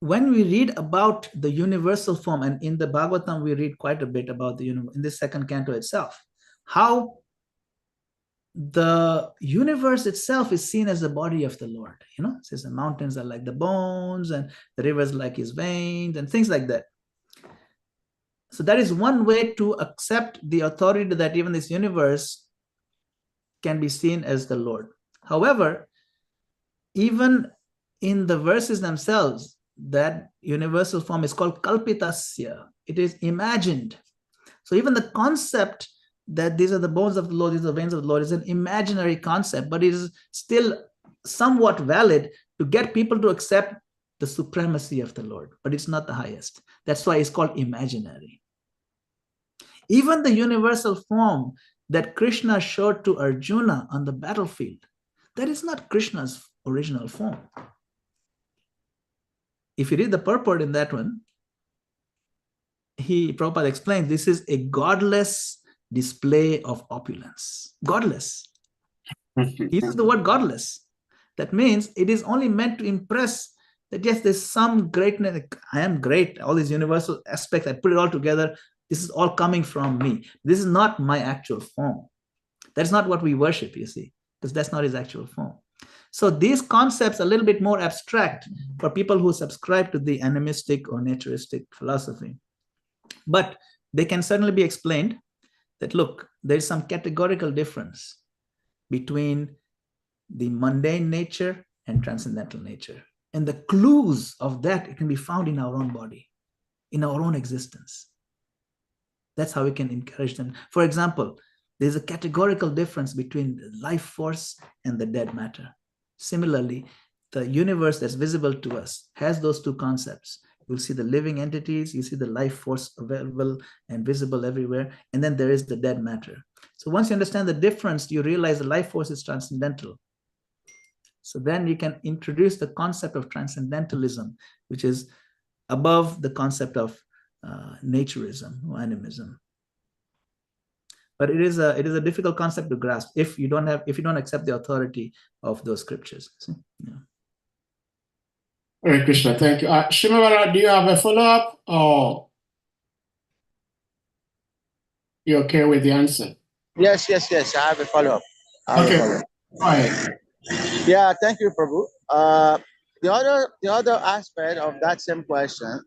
when we read about the universal form, and in the Bhagavatam, we read quite a bit about the universe, in this second canto itself, how the universe itself is seen as the body of the Lord. You know, it says the mountains are like the bones and the rivers like his veins and things like that. So that is one way to accept the authority that even this universe can be seen as the Lord. However, even in the verses themselves, that universal form is called kalpitasya. It is imagined. So even the concept that these are the bones of the Lord, these are the veins of the Lord, is an imaginary concept, but it is still somewhat valid to get people to accept the supremacy of the Lord, but it's not the highest. That's why it's called imaginary. Even the universal form that Krishna showed to Arjuna on the battlefield, that is not Krishna's original form. If you read the purport in that one, Prabhupada explains, this is a godless display of opulence. Godless. He uses the word godless. That means it is only meant to impress that yes, there's some greatness. I am great. All these universal aspects, I put it all together. This is all coming from me. This is not my actual form. That's not what we worship, you see, because that's not his actual form. So these concepts are a little bit more abstract for people who subscribe to the animistic or naturistic philosophy. But they can certainly be explained that, look, there's some categorical difference between the mundane nature and transcendental nature. And the clues of that, it can be found in our own body, in our own existence. That's how we can encourage them. For example, there's a categorical difference between the life force and the dead matter. Similarly, the universe that's visible to us has those two concepts. You'll see the living entities, you see the life force available and visible everywhere, and then there is the dead matter. So once you understand the difference, you realize the life force is transcendental. So then you can introduce the concept of transcendentalism, which is above the concept of naturism or animism. But it is a difficult concept to grasp if you don't accept the authority of those scriptures. See? Yeah. Hare Krishna, thank you. Shimavara, do you have a follow-up, or you okay with the answer? Yes. I have a follow-up. Okay, go ahead. Yeah, thank you, Prabhu. The other aspect of that same question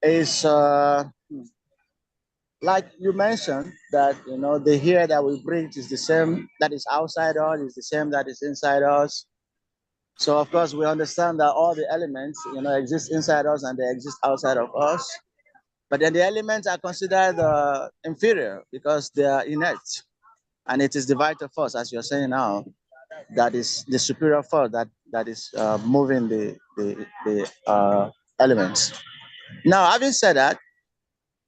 is like you mentioned that the hair that we breathe is the same that is outside us, is the same that is inside us. So of course we understand that all the elements exist inside us and they exist outside of us. But then the elements are considered inferior because they are inert, and it is the vital force, as you're saying now, that is the superior force that is moving the elements. Now, having said that,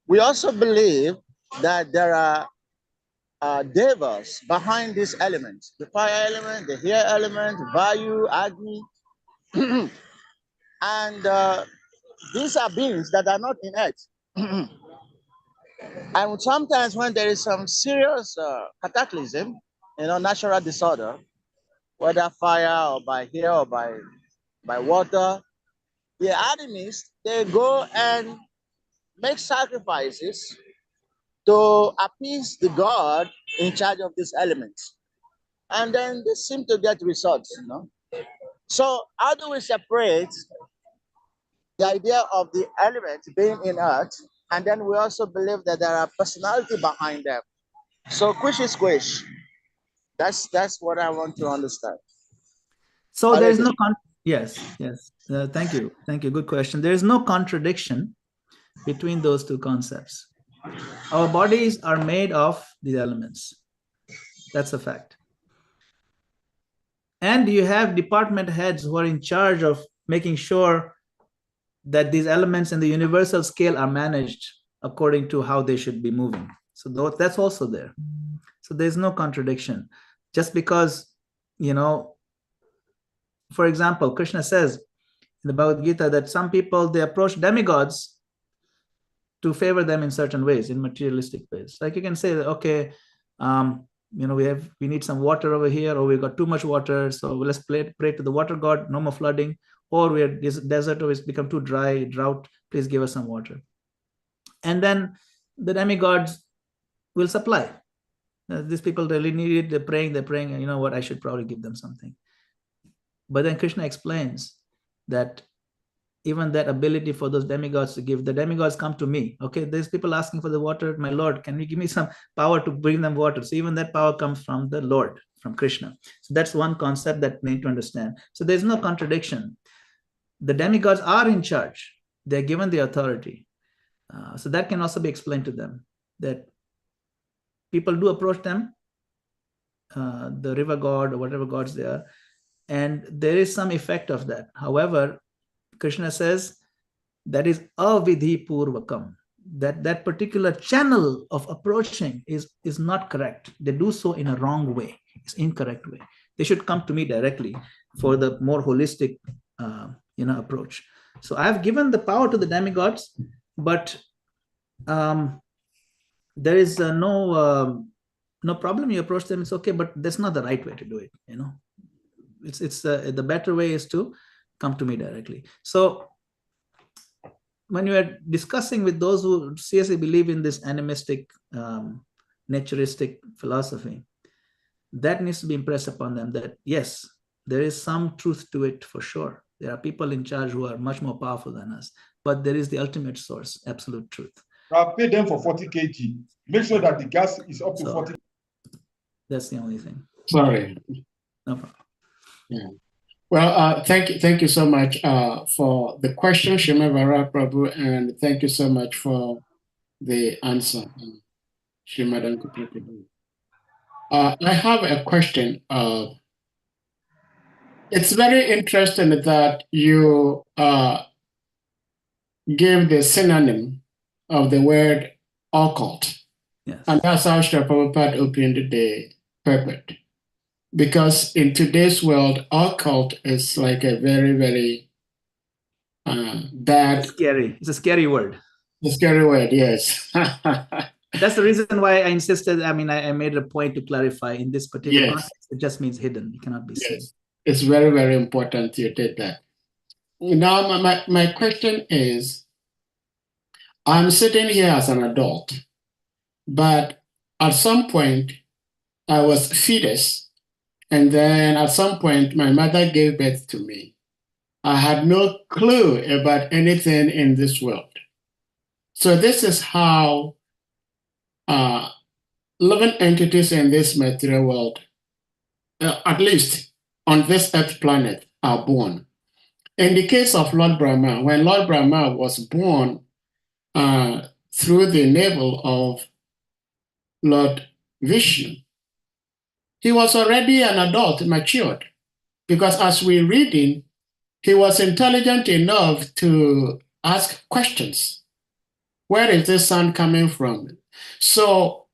we also believe that there are devas behind these elements: the fire element, the air element, Vayu, Agni, and these are beings that are not inert. And sometimes when there is some serious cataclysm, natural disorder, whether fire or by air or by water, the animists, they go and make sacrifices to appease the god in charge of these elements. And then they seem to get results, So how do we separate the idea of the element being inert, and then we also believe that there are personality behind them? So which is which? That's what I want to understand. So there is no yes. Thank you. Good question. There is no contradiction between those two concepts. Our bodies are made of the elements. That's a fact. And you have department heads who are in charge of making sure that these elements in the universal scale are managed according to how they should be moving. So that's also there. So there's no contradiction. Just because, for example, Krishna says in the Bhagavad Gita that some people, they approach demigods to favor them in certain ways, in materialistic ways. Like you can say that, okay, we need some water over here, or we've got too much water, so let's pray to the water god, no more flooding, or we're desert, or it's become too dry, drought, please give us some water. And then the demigods will supply. These people really need it, they're praying, and you know what, I should probably give them something. But then Krishna explains that even that ability for those demigods to give, the demigods come to me. Okay, there's people asking for the water, my Lord, can you give me some power to bring them water? So even that power comes from the Lord, from Krishna. So that's one concept that we need to understand. So there's no contradiction. The demigods are in charge. They're given the authority. So that can also be explained to them, that people do approach them, the river god or whatever gods they are, and there is some effect of that. However, Krishna says that is avidhi purvakam, that particular channel of approaching is not correct. They do so in a wrong way. It's incorrect way. They should come to me directly for the more holistic approach. So I have given the power to the demigods, but there is no problem. You approach them, it's okay, but that's not the right way to do it. It's the better way is to come to me directly. So when you are discussing with those who seriously believe in this animistic, naturistic philosophy, that needs to be impressed upon them that yes, there is some truth to it for sure. There are people in charge who are much more powerful than us, but there is the ultimate source, absolute truth. I'll pay them for 40 kg. Make sure that the gas is up to 40. That's the only thing. Sorry. No problem. Yeah. Well, thank you so much for the question, Shrimad Prabhu, and thank you so much for the answer, Shrimad Prabhu. I have a question. It's very interesting that you gave the synonym of the word occult. Yes. And that's how Srila Prabhupada opened the pulpit. Because in today's world, occult is like a very, very bad. Scary. It's a scary word. A scary word, yes. That's the reason why I insisted. I mean, I made a point to clarify in this particular context. It just means hidden. It cannot be seen. It's very, very important you did that. Now, my question is, I'm sitting here as an adult, but at some point, I was fetus, and then at some point, my mother gave birth to me. I had no clue about anything in this world. So this is how living entities in this material world, at least on this earth planet, are born. In the case of Lord Brahma, when Lord Brahma was born through the navel of Lord Vishnu, he was already an adult, matured, because as we're reading, he was intelligent enough to ask questions. Where is this sound coming from? So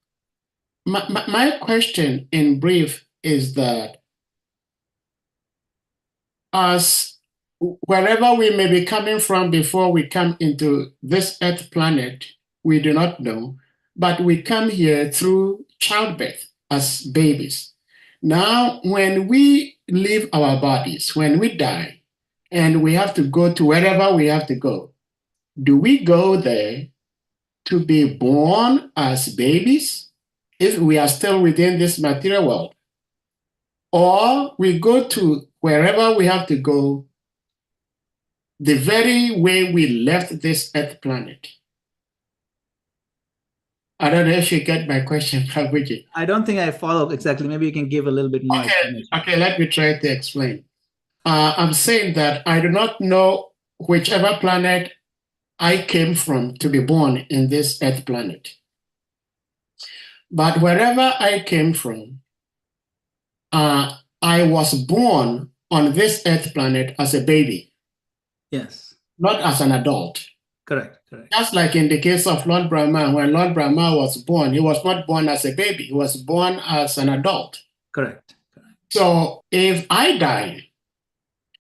my question in brief is that as wherever we may be coming from before we come into this earth planet, we do not know, but we come here through childbirth as babies. Now, when we leave our bodies, when we die, and we have to go to wherever we have to go, do we go there to be born as babies if we are still within this material world? Or we go to wherever we have to go the very way we left this earth planet? I don't know if you get my question, Prabhuji. I don't think I follow exactly. Maybe you can give a little bit more explanation. Okay, let me try to explain. I'm saying that I do not know whichever planet I came from to be born in this earth planet. But wherever I came from, I was born on this earth planet as a baby. Yes. Not as an adult. Correct. Just like in the case of Lord Brahma, when Lord Brahma was born, he was not born as a baby, he was born as an adult. Correct. So if I die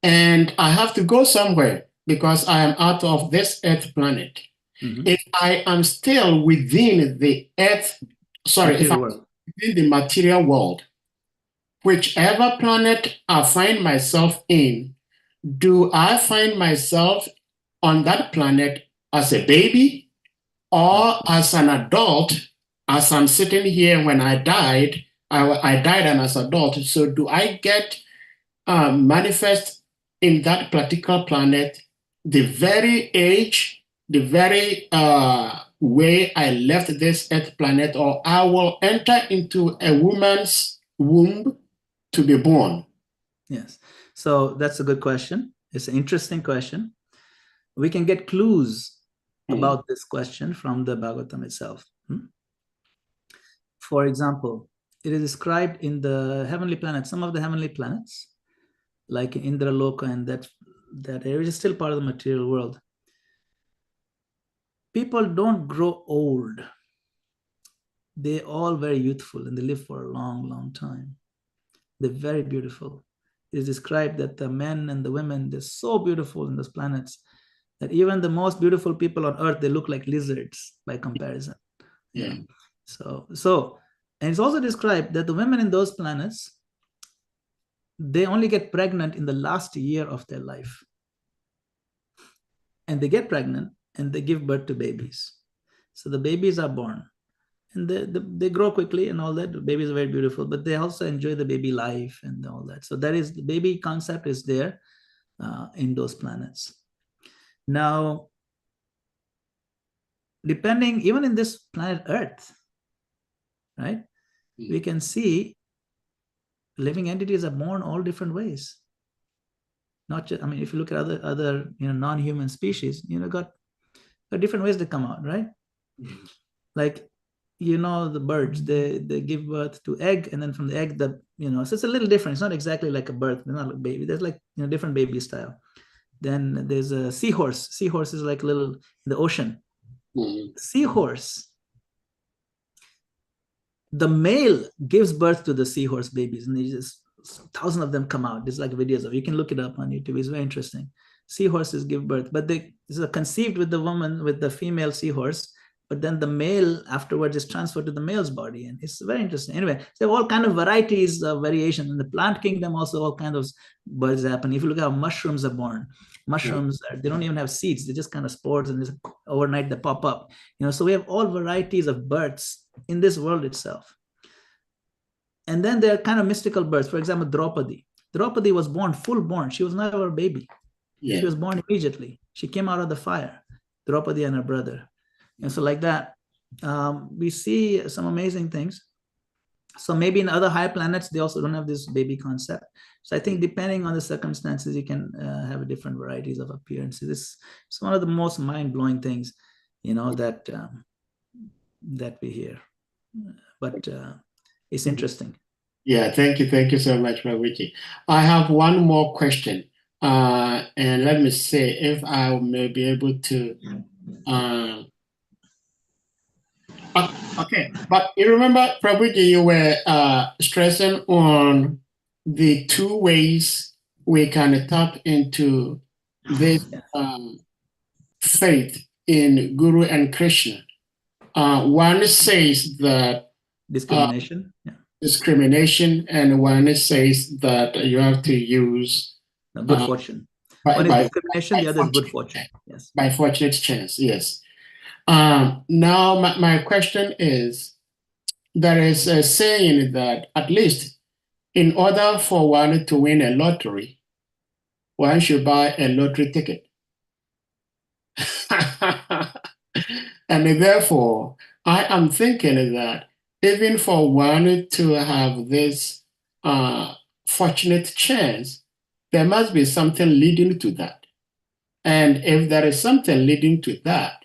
and I have to go somewhere because I am out of this earth planet, if I am still within the earth, if I'm within the material world, whichever planet I find myself in, do I find myself on that planet as a baby or as an adult, as I'm sitting here when I died? I died and as an adult. So do I get manifest in that particular planet the very age, the very way I left this earth planet, or I will enter into a woman's womb to be born? Yes. So that's a good question. It's an interesting question. We can get clues about this question from the Bhagavatam itself. For example, it is described in the heavenly planets, some of the heavenly planets, like Indra Loka, and that area is still part of the material world. People don't grow old. They're all very youthful and they live for a long, long time. They're very beautiful. It is described that the men and the women, they're so beautiful in those planets. that even the most beautiful people on earth, they look like lizards by comparison. Yeah. And it's also described that the women in those planets, they only get pregnant in the last year of their life. And they get pregnant and they give birth to babies. So the babies are born and they grow quickly and all that. The babies are very beautiful, but they also enjoy the baby life and all that. So that is, the baby concept is there in those planets. Now, depending, even in this planet Earth, right, we can see living entities are born all different ways. Not just, I mean, if you look at other non-human species, got different ways to come out, right? Like, the birds, they give birth to egg, and then from the egg, so it's a little different. It's not exactly like a birth. They're not like baby. There's like different baby style. Then there's a seahorse. Seahorse is like little in the ocean. Seahorse, the male gives birth to the seahorse babies, and just 1,000 of them come out. There's like videos of, you can look it up on YouTube. It's very interesting. Seahorses give birth, but they are conceived with the woman, with the female seahorse, but then the male afterwards is transferred to the male's body, and it's very interesting. Anyway, there are all kind of varieties of variation in the plant kingdom. Also, all kinds of birds happen. If you look at how mushrooms are born, mushrooms they don't even have seeds; they just kind of spores, and just overnight they pop up. So we have all varieties of birds in this world itself. And then there are kind of mystical birds. For example, Draupadi. Draupadi was born full born. She was not a baby. Yeah. She was born immediately. She came out of the fire. Draupadi and her brother. And so like that, we see some amazing things. So maybe in other higher planets, they also don't have this baby concept. So I think depending on the circumstances, you can have different varieties of appearances. It's one of the most mind-blowing things, that we hear. But it's interesting. Yeah, thank you so much, Prabhuji. I have one more question. And let me see if I may be able to okay, but you remember, Prabhuji, you were stressing on the two ways we can tap into this faith in Guru and Krishna. One says that discrimination, discrimination, and one says that you have to use good fortune. One is discrimination, the other is good fortune. Yes, by fortunate chance. Yes. Now, my question is, there is a saying that at least in order for one to win a lottery, one should buy a lottery ticket. And therefore, I am thinking that even for one to have this fortunate chance, there must be something leading to that. And if there is something leading to that,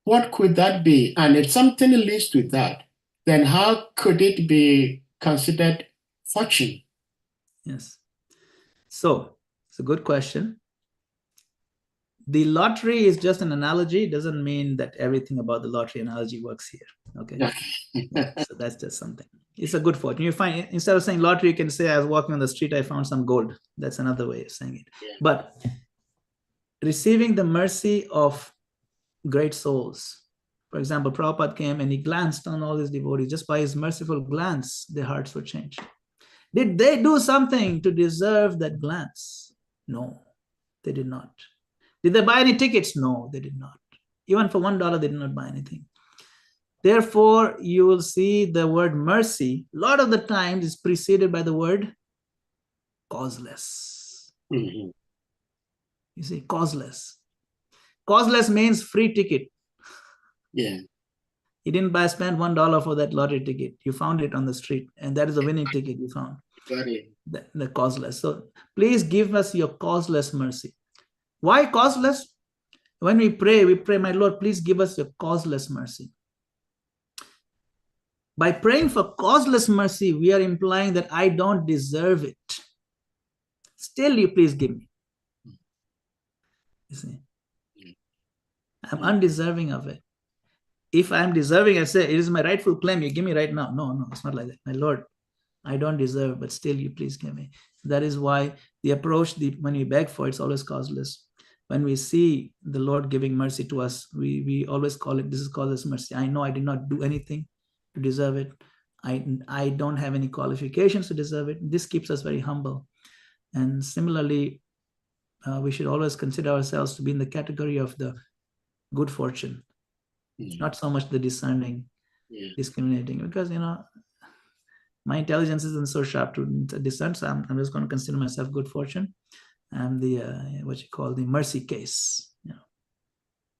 what could that be? And if something leads to that, then how could it be considered fortune? Yes. So it's a good question. The lottery is just an analogy. It doesn't mean that everything about the lottery analogy works here. Okay. So that's just something. It's a good fortune. You find, instead of saying lottery, you can say, I was walking on the street, I found some gold. That's another way of saying it. Yeah. But receiving the mercy of great souls. For example, Prabhupada came and he glanced on all his devotees. Just by his merciful glance, their hearts were changed. Did they do something to deserve that glance? No, they did not. Did they buy any tickets? No, they did not. Even for $1, they did not buy anything. Therefore, you will see the word mercy, a lot of the times is preceded by the word causeless. You see, causeless. Causeless means free ticket. Yeah. You didn't spend $1 for that lottery ticket. You found it on the street, and that is a winning ticket you found. Exactly. The causeless. So please give us your causeless mercy. Why causeless? When we pray, my Lord, please give us your causeless mercy. By praying for causeless mercy, we are implying that I don't deserve it. Still, you please give me. You see, I'm undeserving of it. If I'm deserving, I say, it is my rightful claim, you give me right now. No, it's not like that. My Lord, I don't deserve, but still you please give me. That is why the approach, when we beg for, it's always causeless. when we see the Lord giving mercy to us, we always call it, this is called as mercy. I know I did not do anything to deserve it. I don't have any qualifications to deserve it. This keeps us very humble. And similarly, we should always consider ourselves to be in the category of the good fortune, not so much the discerning, discriminating, because, you know, my intelligence isn't so sharp to discern, so I'm just going to consider myself good fortune. I'm the what you call the mercy case. You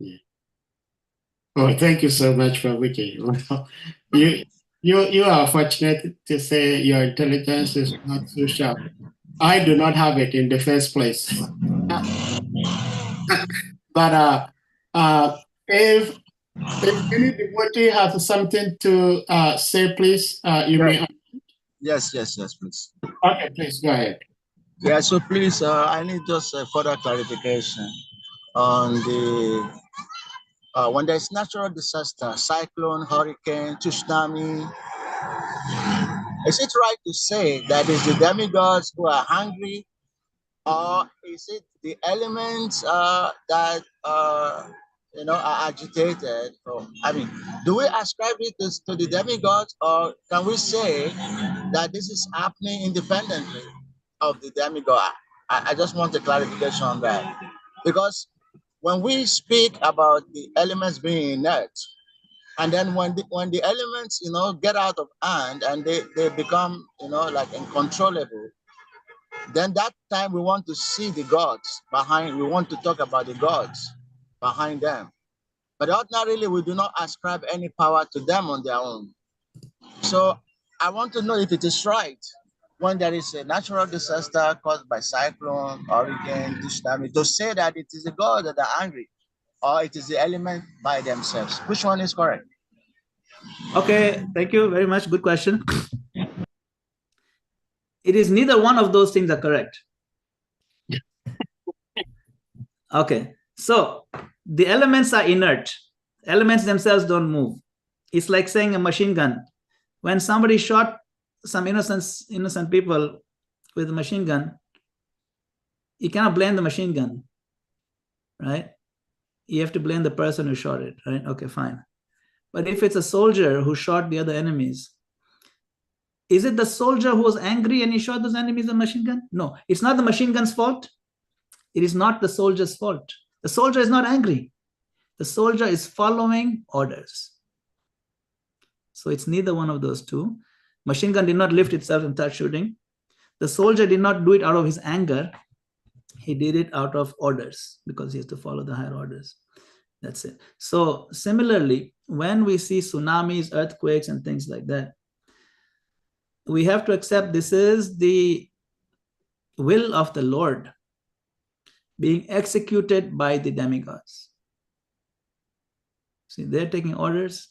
know. Oh, thank you so much, Prabhu. You are fortunate to say your intelligence is not so sharp. I do not have it in the first place. But if any devotee has something to say, please, you may. Yes, please. Okay, please go ahead. Yeah, so please, I need just a further clarification on the when there's natural disaster, cyclone, hurricane, tsunami. Is it right to say that it's the demigods who are hungry, or is it the elements that you know, are agitated? Or, I mean, do we ascribe it to the demigods, or can we say that this is happening independently of the demigod? I just want a clarification on that, because when we speak about the elements being inert, and then when the elements, you know, get out of hand and they become, you know, like uncontrollable, then that time we want to see the gods behind, we want to talk about the gods behind them. But ordinarily, we do not ascribe any power to them on their own. So I want to know if it is right, when there is a natural disaster caused by cyclone, hurricane, tsunami, to say that it is the gods that are angry, or it is the element by themselves. Which one is correct? Okay, thank you very much. Good question. It is neither one of those things are correct. Okay, so the elements are inert. Elements themselves don't move. It's like saying a machine gun. When somebody shot some innocent people with a machine gun, you cannot blame the machine gun, right? You have to blame the person who shot it, right? Okay, fine. But if it's a soldier who shot the other enemies, is it the soldier who was angry and he shot those enemies with a machine gun? No, it's not the machine gun's fault. It is not the soldier's fault. The soldier is not angry. The soldier is following orders. So it's neither one of those two. Machine gun did not lift itself and start shooting. The soldier did not do it out of his anger. He did it out of orders because he has to follow the higher orders. That's it. So similarly, when we see tsunamis, earthquakes, and things like that, we have to accept this is the will of the Lord being executed by the demigods. See, they're taking orders,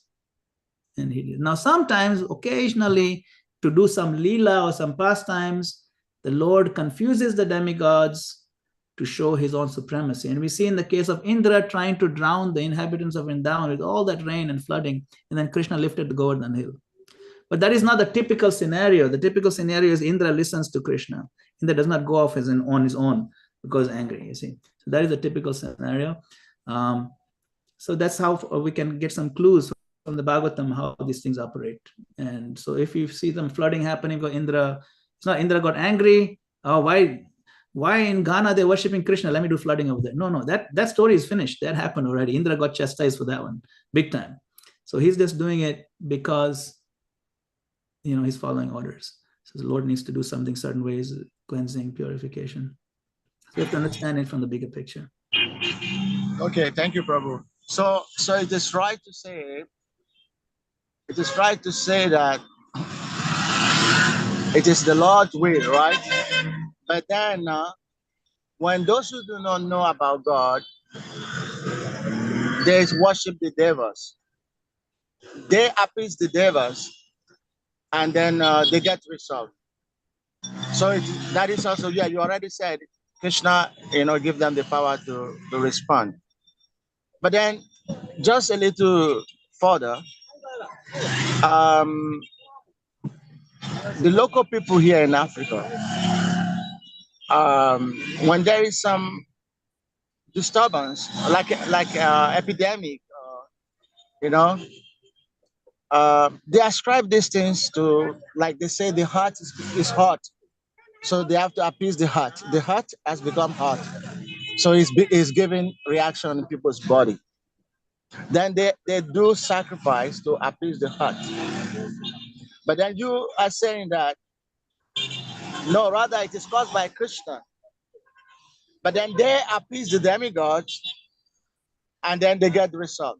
and he did. Now, sometimes, occasionally, to do some lila or some pastimes, the Lord confuses the demigods to show his own supremacy. And we see in the case of Indra trying to drown the inhabitants of Vrindavan with all that rain and flooding, and then Krishna lifted the Govardhan hill. But that is not the typical scenario. The typical scenario is Indra listens to Krishna. Indra does not go off on his own because angry, you see. So that is a typical scenario. So that's how we can get some clues from the Bhagavatam how these things operate. And so if you see some flooding happening for Indra, it's not Indra got angry. Oh, why in Ghana they're worshipping Krishna? Let me do flooding over there. No, that story is finished. That happened already. Indra got chastised for that one, big time. So he's just doing it because, you know, he's following orders. So the Lord needs to do something certain ways, cleansing, purification. So you have to understand it from the bigger picture. Okay, thank you, Prabhu. So it is right to say, that it is the Lord's will, right? But then when those who do not know about God, they worship the devils. They appease the devils, and then they get resolved. So that is also, yeah, you already said, Krishna, you know, give them the power to respond. But then, just a little further, the local people here in Africa, when there is some disturbance, like epidemic, they ascribe these things to, like they say, the heart is hot, so they have to appease the heart. The heart has become hot, so it's giving reaction in people's body. Then they do sacrifice to appease the heart. But then you are saying that no, rather it is caused by Krishna. But then they appease the demigods, and then they get the result.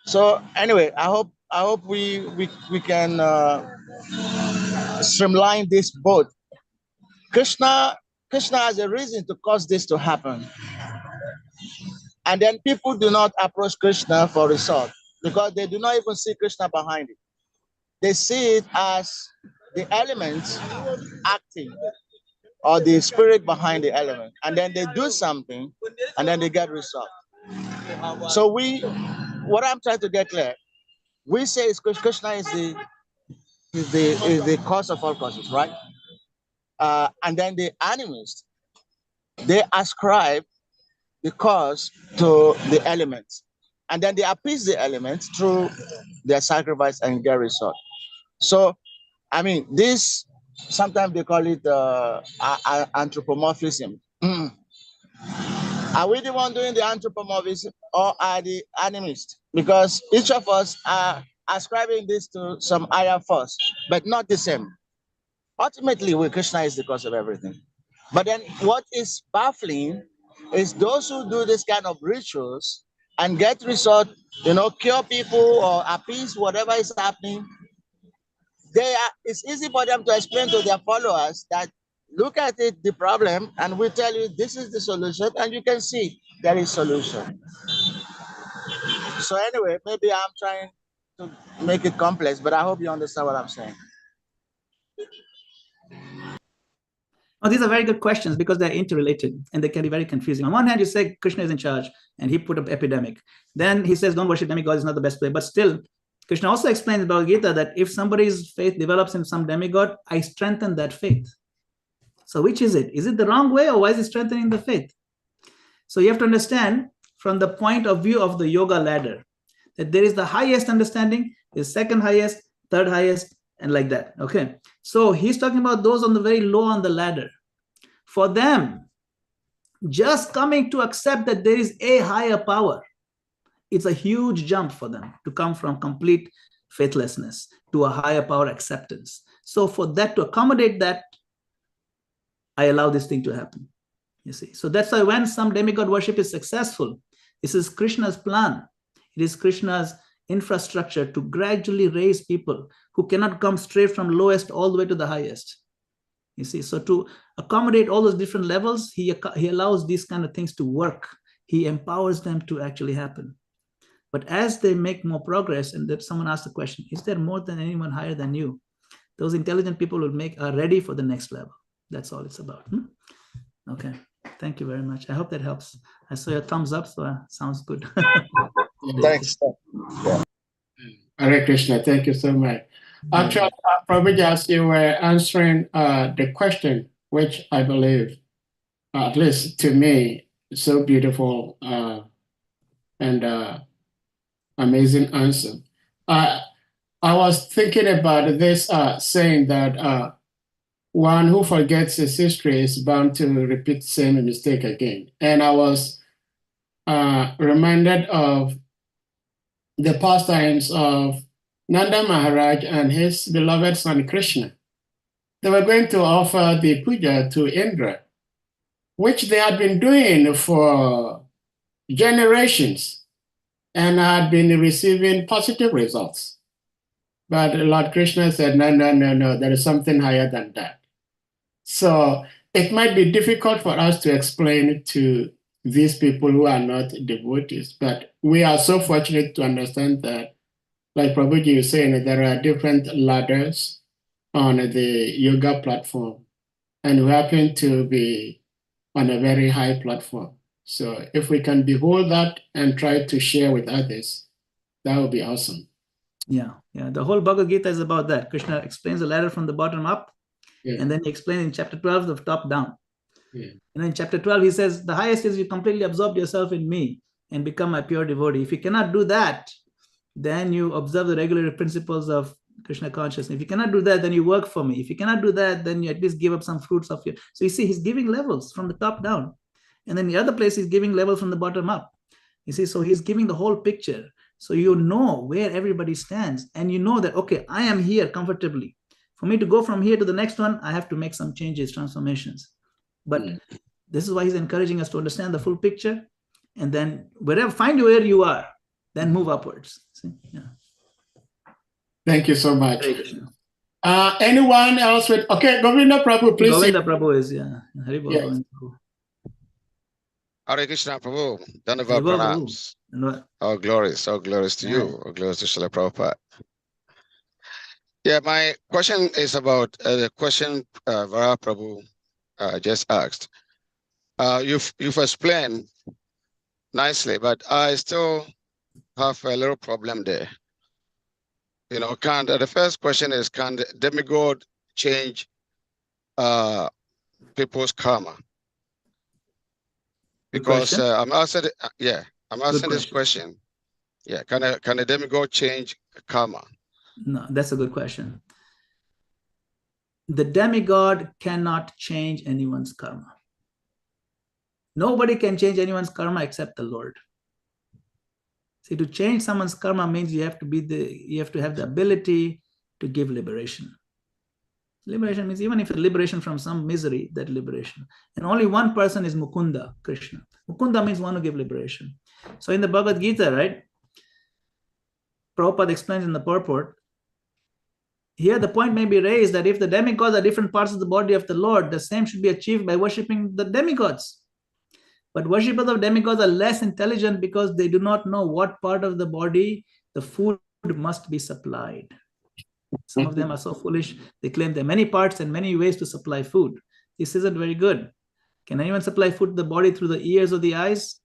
So anyway, I hope we can streamline this both. Krishna has a reason to cause this to happen, and then people do not approach Krishna for result because they do not even see Krishna behind it. They see it as the elements acting, or the spirit behind the element, and then they do something, and then they get result. So what I'm trying to get clear, we say is Krishna is the cause of all causes, right? And then the animists, they ascribe the cause to the elements, and then they appease the elements through their sacrifice and get result. So, I mean, this sometimes they call it anthropomorphism. Are we the one doing the anthropomorphism, or are the animists? Because each of us are ascribing this to some higher force, but not the same. Ultimately, Krishna is the cause of everything. But then what is baffling is those who do this kind of rituals and get result, cure people or appease whatever is happening. It's easy for them to explain to their followers that look at it, the problem, and we tell you this is the solution, and you can see there is solution. So anyway, maybe I'm trying to make it complex, but I hope you understand what I'm saying. Oh, these are very good questions because they're interrelated and they can be very confusing. On one hand, you say Krishna is in charge and he put up epidemic. Then he says, don't worship demigods, is not the best way. But still, Krishna also explains in Bhagavad Gita that if somebody's faith develops in some demigod, I strengthen that faith. So which is it? Is it the wrong way, or why is he strengthening the faith? So you have to understand from the point of view of the yoga ladder that there is the highest understanding, the second highest, third highest, and like that. Okay. So he's talking about those on the very low on the ladder. For them, just coming to accept that there is a higher power, it's a huge jump for them to come from complete faithlessness to a higher power acceptance. So for that, to accommodate that, I allow this thing to happen. You see, so that's why when some demigod worship is successful, this is Krishna's plan. It is Krishna's infrastructure to gradually raise people who cannot come straight from lowest all the way to the highest. You see, so to accommodate all those different levels, he allows these kind of things to work. He empowers them to actually happen. But as they make more progress, and that someone asked the question, is there more than anyone higher than you? Those intelligent people are ready for the next level. That's all it's about. Okay, thank you very much. I hope that helps. I saw your thumbs up, so sounds good. Thanks. Hare Krishna, thank you so much. Actually, Prabhuji, as you were answering the question, which I believe, at least to me, is so beautiful and amazing answer. I was thinking about this saying that one who forgets his history is bound to repeat the same mistake again. And I was reminded of the pastimes of Nanda Maharaj and his beloved son Krishna. They were going to offer the puja to Indra, which they had been doing for generations and had been receiving positive results. But Lord Krishna said, no, there is something higher than that. So it might be difficult for us to explain to these people who are not devotees, but we are so fortunate to understand that, like Prabhuji is saying, there are different ladders on the yoga platform, and we happen to be on a very high platform. So if we can behold that and try to share with others, that would be awesome. Yeah. The whole Bhagavad Gita is about that. Krishna explains the ladder from the bottom up, and then he explains in chapter 12 the top down. Yeah. And in chapter 12, he says, the highest is you completely absorb yourself in me and become my pure devotee. If you cannot do that, then you observe the regular principles of Krishna consciousness. If you cannot do that, then you work for me. If you cannot do that, then you at least give up some fruits of your. So you see, he's giving levels from the top down. And then the other place, he's giving levels from the bottom up. You see, so he's giving the whole picture. So you know where everybody stands. And you know that, okay, I am here comfortably. For me to go from here to the next one, I have to make some changes, transformations. But this is why he's encouraging us to understand the full picture. And then wherever, find where you are, then move upwards. See? Yeah. Thank you so much. Hare Krishna. Anyone else with, okay, Govinda Prabhu, please. Govinda Prabhu is, yeah. Hari Bol, Yes. Govinda Prabhu. Hare Krishna, Prabhu. Dhanava Hari Bol, pranams. Prabhu. All glories to you. All glories to Srila Prabhupada. Yeah, my question is about the question Vara Prabhu just asked. You've explained nicely, but I still have a little problem there. You know, the first question is, can the demigod change people's karma? Because I'm asking, I'm asking this question. Yeah, can a demigod change karma? No, that's a good question. The demigod cannot change anyone's karma. Nobody can change anyone's karma except the Lord. See, to change someone's karma means you have to have the ability to give liberation. Liberation means even if it's liberation from some misery, that liberation. And only one person is Mukunda, Krishna. Mukunda means one who gives liberation. So in the Bhagavad Gita, right, Prabhupada explains in the purport, here the point may be raised that if the demigods are different parts of the body of the Lord, the same should be achieved by worshipping the demigods. But worshippers of demigods are less intelligent because they do not know what part of the body the food must be supplied. Some of them are so foolish, they claim there are many parts and many ways to supply food. This isn't very good. Can anyone supply food to the body through the ears or the eyes?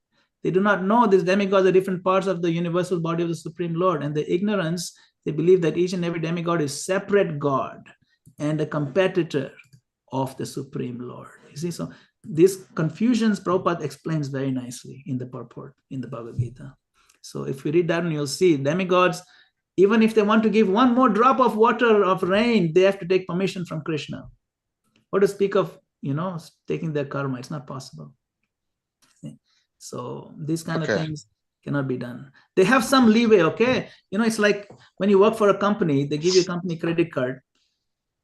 They do not know these demigods are different parts of the universal body of the Supreme Lord. And the ignorance, they believe that each and every demigod is separate God and a competitor of the Supreme Lord. You see, so these confusions Prabhupada explains very nicely in the purport, in the Bhagavad Gita. So if we read that, you'll see demigods, even if they want to give one more drop of water of rain, they have to take permission from Krishna. Or to speak of, taking their karma, it's not possible. So these kind of things cannot be done. They have some leeway, okay? It's like when you work for a company, they give you a company credit card.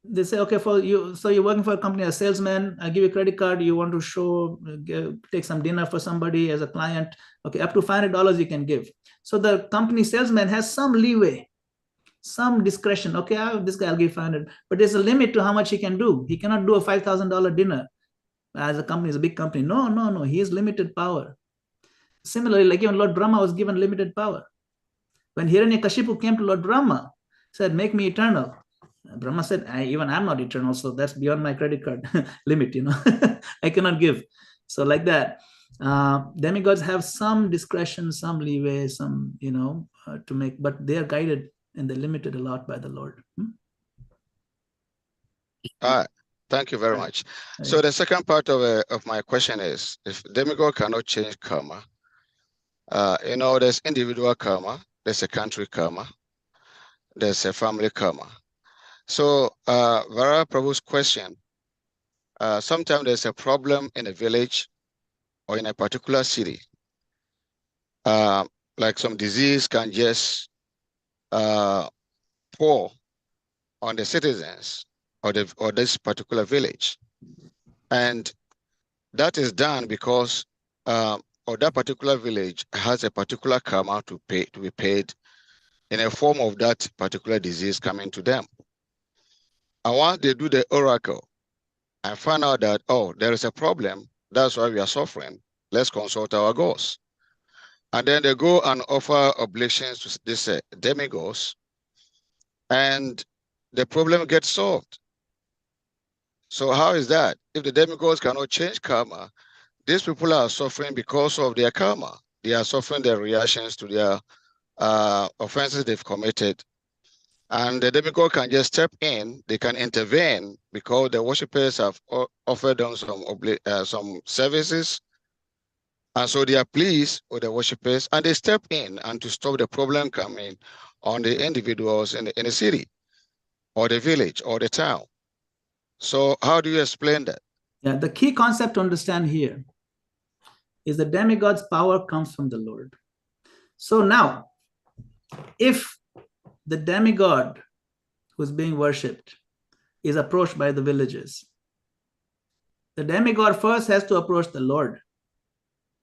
They say, okay, for you, so you're working for a company as a salesman, I give you a credit card, you want to take some dinner for somebody as a client, okay, up to $500 you can give. So the company salesman has some leeway, some discretion. Okay, this guy, I'll give 500, but there's a limit to how much he can do. He cannot do a $5,000 dinner as a company, is a big company. No, he has limited power. Similarly, like even Lord Brahma was given limited power. When Hiranyakashipu came to Lord Brahma, said, make me eternal. Brahma said, I'm not eternal, so that's beyond my credit card limit, I cannot give. So like that, demigods have some discretion, some leeway, some, to make, but they are guided and they're limited a lot by the Lord. All right. Thank you very much. So the second part of my question is, if demigod cannot change karma, there's individual karma, there's a country karma, there's a family karma. So Vara Prabhu's question, sometimes there's a problem in a village or in a particular city. Like some disease can just pour on the citizens or this particular village. And that is done because or that particular village has a particular karma to be paid in a form of that particular disease coming to them. And once they do the oracle and find out that, there is a problem, that's why we are suffering, let's consult our gods. And then they go and offer oblations to this demigods, and the problem gets solved. So how is that? If the demigods cannot change karma, these people are suffering because of their karma. They are suffering their reactions to their offenses they've committed And the demigod can just step in, they can intervene because the worshippers have offered them some services. And so they are pleased with the worshippers and they step in and to stop the problem coming on the individuals in the city or the village or the town. So how do you explain that? Yeah, the key concept to understand here is the demigod's power comes from the Lord. So now, if the demigod who's being worshipped is approached by the villagers, the demigod first has to approach the Lord.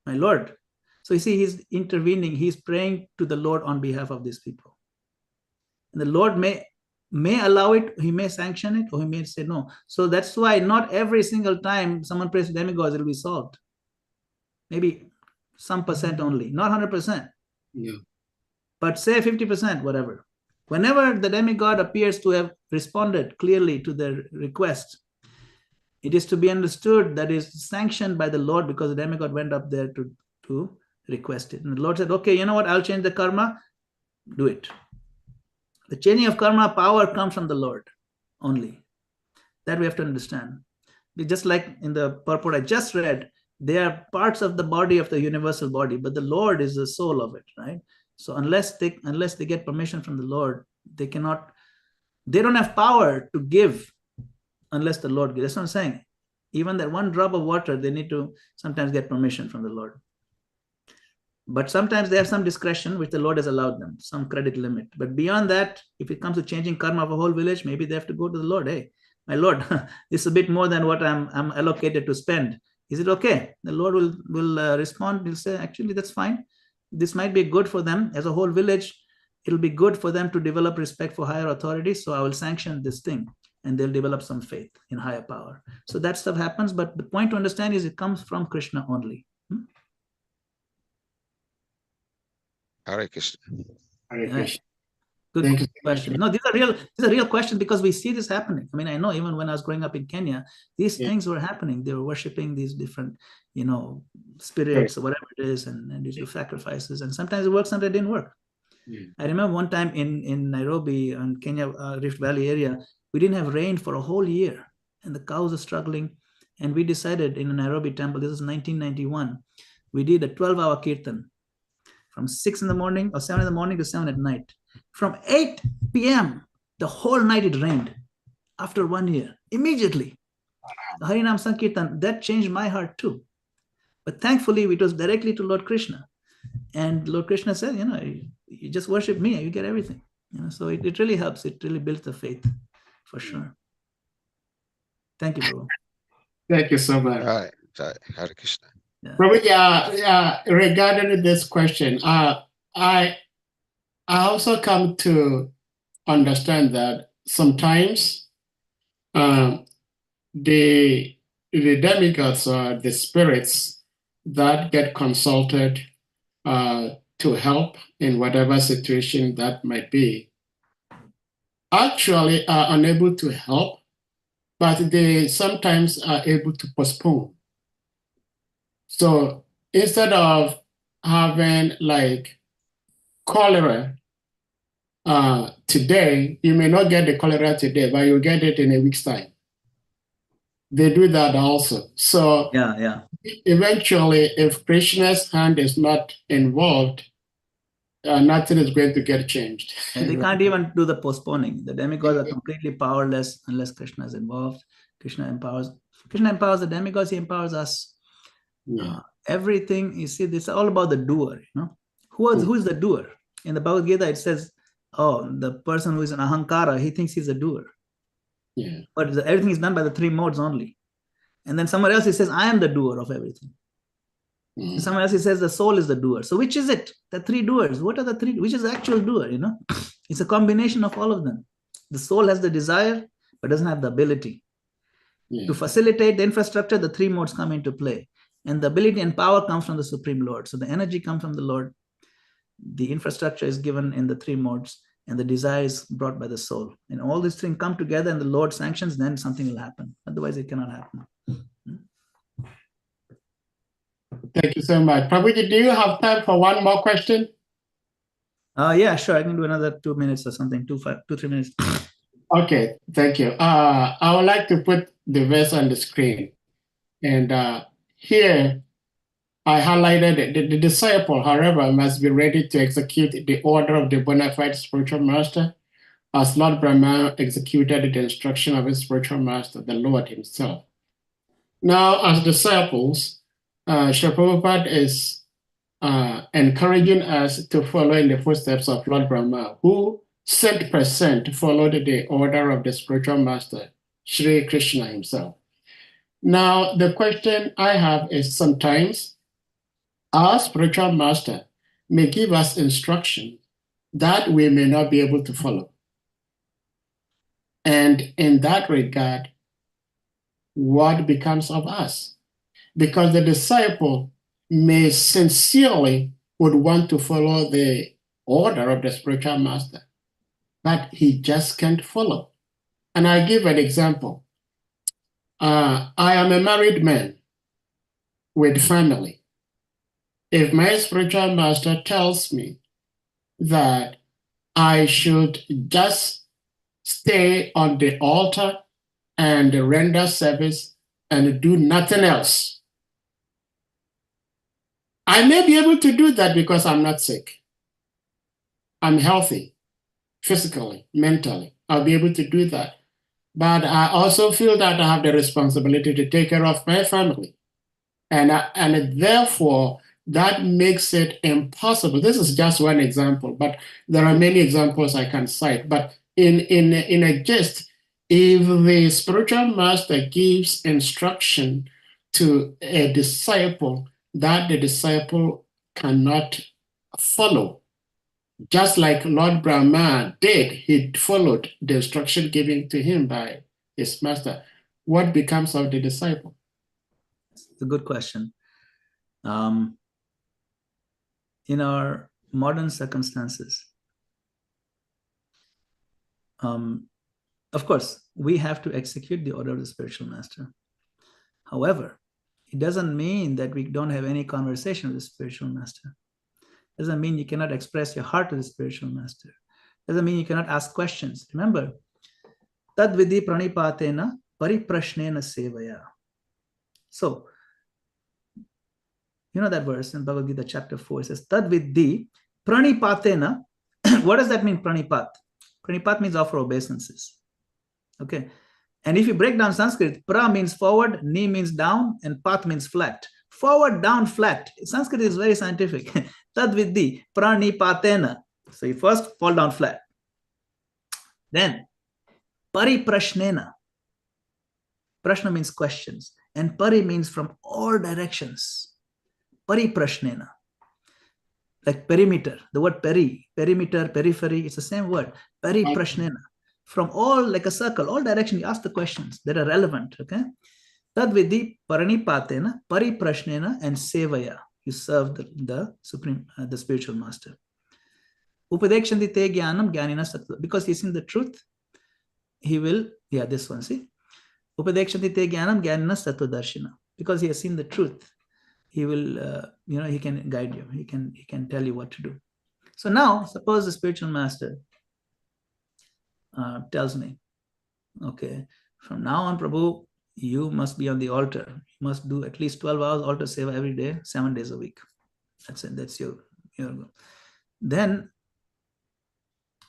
My Lord. So you see, he's intervening, he's praying to the Lord on behalf of these people. And the Lord may allow it, he may sanction it, or he may say no. So that's why not every single time someone prays to demigods, it will be solved. Maybe some percent only, not 100%. Yeah. But say 50%, whatever. Whenever the demigod appears to have responded clearly to their request, it is to be understood that is sanctioned by the Lord because the demigod went up there to request it. And the Lord said, okay, you know what? I'll change the karma. Do it. The changing of karma power comes from the Lord only. That we have to understand. Just like in the purport I just read, they are parts of the body of the universal body, but the Lord is the soul of it, right? So unless they get permission from the Lord, they don't have power to give unless the Lord gives. That's what I'm saying. Even that one drop of water, they need to sometimes get permission from the Lord. But sometimes they have some discretion, which the Lord has allowed them, some credit limit. But beyond that, if it comes to changing karma of a whole village, maybe they have to go to the Lord. Hey, my Lord, this is a bit more than what I'm allocated to spend. Is it okay? The Lord will respond. He'll say, actually, that's fine. This might be good for them as a whole village. It'll be good for them to develop respect for higher authority. So I will sanction this thing. And they'll develop some faith in higher power. So that stuff happens. But the point to understand is it comes from Krishna only. Hare Krishna. Hare Krishna. Good Thank you. question. No, these are real questions because we see this happening. I mean, I know even when I was growing up in Kenya, these things were happening. They were worshiping these different, spirits or whatever it is, and these sacrifices. And sometimes it worked, sometimes it didn't work. I remember one time in Nairobi and Kenya, Rift Valley area, we didn't have rain for a whole year and the cows are struggling. And we decided in a Nairobi temple, this is 1991, we did a 12-hour kirtan from 6 in the morning or 7 in the morning to 7 at night. From 8 p.m., the whole night it rained after 1 year, immediately. The Harinam Sankirtan, that changed my heart too. But thankfully, it was directly to Lord Krishna. And Lord Krishna said, you just worship me, you get everything. So it really helps. It really builds the faith, for sure. Thank you, Prabhu. Thank you so much. Right. Hare Krishna. Prabhu, regarding this question, I also come to understand that sometimes the demigods or the spirits that get consulted to help in whatever situation that might be actually are unable to help, but they sometimes are able to postpone. So instead of having like cholera today, you may not get the cholera today, but you'll get it in a week's time. They do that also. So eventually, if Krishna's hand is not involved, nothing is going to get changed. And they can't even do the postponing. The demigods are completely powerless unless Krishna is involved. Krishna empowers the demigods, he empowers us. Everything, you see, this is all about the doer. Who is the doer? In the Bhagavad Gita, it says, the person who is an ahankara, he thinks he's a doer. But everything is done by the 3 modes only. And then somewhere else he says, I am the doer of everything. Somewhere else he says the soul is the doer. So which is it? The 3 doers. What are the 3? Which is the actual doer? It's a combination of all of them. The soul has the desire, but doesn't have the ability. To facilitate the infrastructure, the 3 modes come into play. And the ability and power comes from the Supreme Lord. So the energy comes from the Lord. The infrastructure is given in the 3 modes. And the desire is brought by the soul. And all these things come together and the Lord sanctions, then something will happen. Otherwise, it cannot happen. Thank you so much. Prabhuji, do you have time for one more question? Yeah, sure. I can do another 2 minutes or something. 3 minutes. Okay, thank you. I would like to put the verse on the screen. And here I highlighted it. The disciple, however, must be ready to execute the order of the bona fide spiritual master, as Lord Brahma executed the instruction of his spiritual master, the Lord himself. Now, as disciples, Srila Prabhupada is encouraging us to follow in the footsteps of Lord Brahma, who 100% followed the order of the spiritual master, Sri Krishna himself. Now, the question I have is sometimes our spiritual master may give us instruction that we may not be able to follow. And in that regard, what becomes of us? Because the disciple may sincerely would want to follow the order of the spiritual master, but he just can't follow. And I'll give an example. I am a married man with family. If my spiritual master tells me that I should just stay on the altar and render service and do nothing else, I may be able to do that because I'm not sick. I'm healthy, physically, mentally. I'll be able to do that. But I also feel that I have the responsibility to take care of my family. And therefore, that makes it impossible. This is just one example, but there are many examples I can cite. But in a gist, if the spiritual master gives instruction to a disciple that the disciple cannot follow, just like Lord Brahma did, he followed the instruction given to him by his master, what becomes of the disciple? It's a good question. In our modern circumstances, of course, we have to execute the order of the spiritual master. However, it doesn't mean that we don't have any conversation with the spiritual master. It doesn't mean you cannot express your heart to the spiritual master. It doesn't mean you cannot ask questions. Remember, tad vidhi pranipatena pariprashnena sevaya. So, you know that verse in Bhagavad Gita chapter 4, it says, tad vidhi pranipatena. What does that mean, pranipat? Pranipat means offer obeisances. Okay. And if you break down Sanskrit, pra means forward, ni means down, and pat means flat. Forward, down, flat. Sanskrit is very scientific. Tad vidhi pranipatena. So you first fall down flat. Then pariprashnena. Prashna means questions. And pari means from all directions. Pariprashnena. Like perimeter. The word perimeter, periphery, it's the same word. Pariprashnena. From all, like a circle, all directions, you ask the questions that are relevant. Okay. Tad vidhi paranipatena, pariprashnena, and sevaya. You serve the supreme, the spiritual master. Upadekshanti te jnanam jnanina sattva. Because he's in the truth, he will, this one, see? Upadekshanti te jnanam jnanina sattva darshina. Because he has seen the truth, he will, he can guide you. He can tell you what to do. So now, suppose the spiritual master tells me, okay, from now on, Prabhu, you must be on the altar. You must do at least 12 hours altar seva every day, 7 days a week. That's it. That's your goal. Then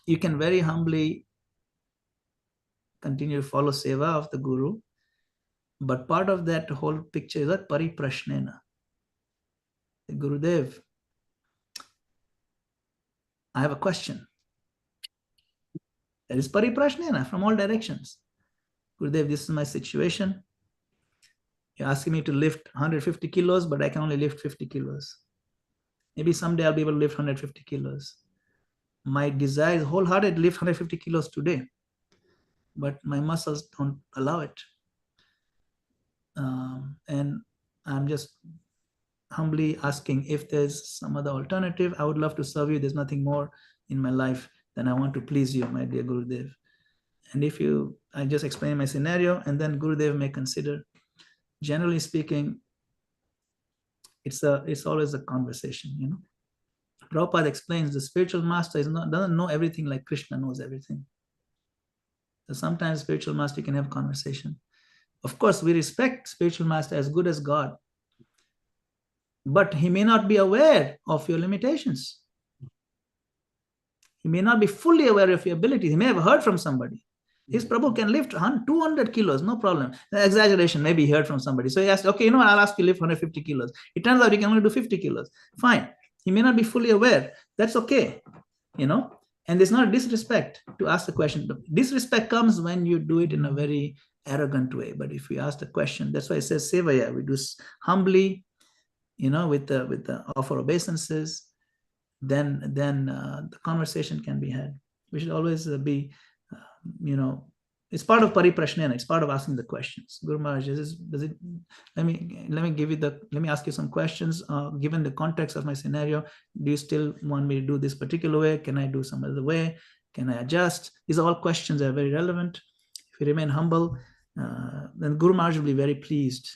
you can very humbly continue to follow seva of the Guru. But part of that whole picture is that pariprashnena. The Gurudev, I have a question. That is pariprashnena from all directions. Gurudev, this is my situation. You're asking me to lift 150 kilos, but I can only lift 50 kilos. Maybe someday I'll be able to lift 150 kilos. My desire is wholehearted to lift 150 kilos today, but my muscles don't allow it. And I'm just humbly asking if there's some other alternative. I would love to serve you. There's nothing more in my life than I want to please you, my dear Gurudev. And if I just explain my scenario, and then Gurudev may consider. Generally speaking, it's always a conversation, Prabhupada explains the spiritual master doesn't know everything like Krishna knows everything. So sometimes spiritual master can have a conversation. Of course, we respect spiritual master as good as God, but he may not be aware of your limitations. He may not be fully aware of your abilities. He may have heard from somebody. His Prabhu can lift 200 kilos, no problem. Exaggeration, maybe he heard from somebody. So he asked, okay, I'll ask you to lift 150 kilos. It turns out he can only do 50 kilos. Fine. He may not be fully aware. That's okay, And there's not a disrespect to ask the question. Disrespect comes when you do it in a very arrogant way. But if you ask the question, that's why it says sevaya. We do humbly, with the offer obeisances. Then the conversation can be had. We should always be, it's part of pariprashnena. It's part of asking the questions. Guru Maharaj, let me ask you some questions. Given the context of my scenario, do you still want me to do this particular way? Can I do some other way? Can I adjust? These are all questions that are very relevant. If you remain humble, then Guru Maharaj will be very pleased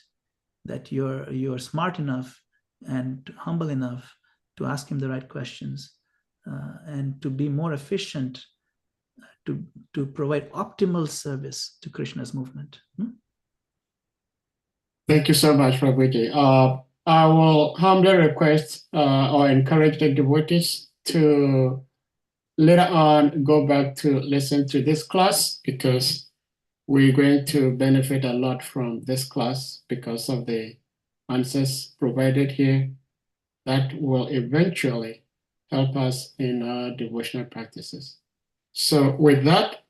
that you're smart enough and humble enough to ask him the right questions and to be more efficient to provide optimal service to Krishna's movement. Thank you so much, Prabhuji. I will humbly request or encourage the devotees to later on go back to listen to this class, because we're going to benefit a lot from this class because of the answers provided here that will eventually help us in our devotional practices. So with that,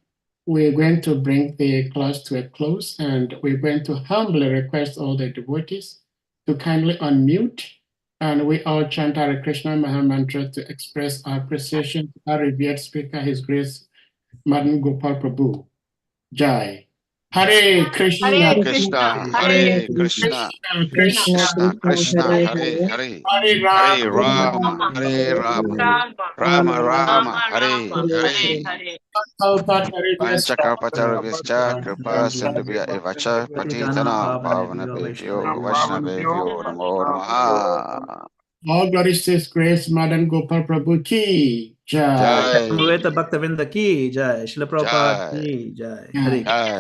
we're going to bring the class to a close, and we're going to humbly request all the devotees to kindly unmute, and we all chant Hare Krishna Maha Mantra to express our appreciation to our revered speaker, His Grace Madhan Gopal Prabhu. Jai. Hare Krishna, Hare Krishna, Hare Krishna, Krishna Krishna, Hare Hare, Hare Rama, Hare Rama, Rama Rama, Hare Hare. Panchakarpatarvishcha Kripa Sindhubhya Evacha Patitanam Pavanabhyo Vaishnavebhyo Namo Namaha. All glories to His Grace Madhan Gopal Prabhu ki Jai. Jai. Samveta Bhaktavinda ki Jai. Srila Prabhupada ki Jai. Hare Krishna. Jai.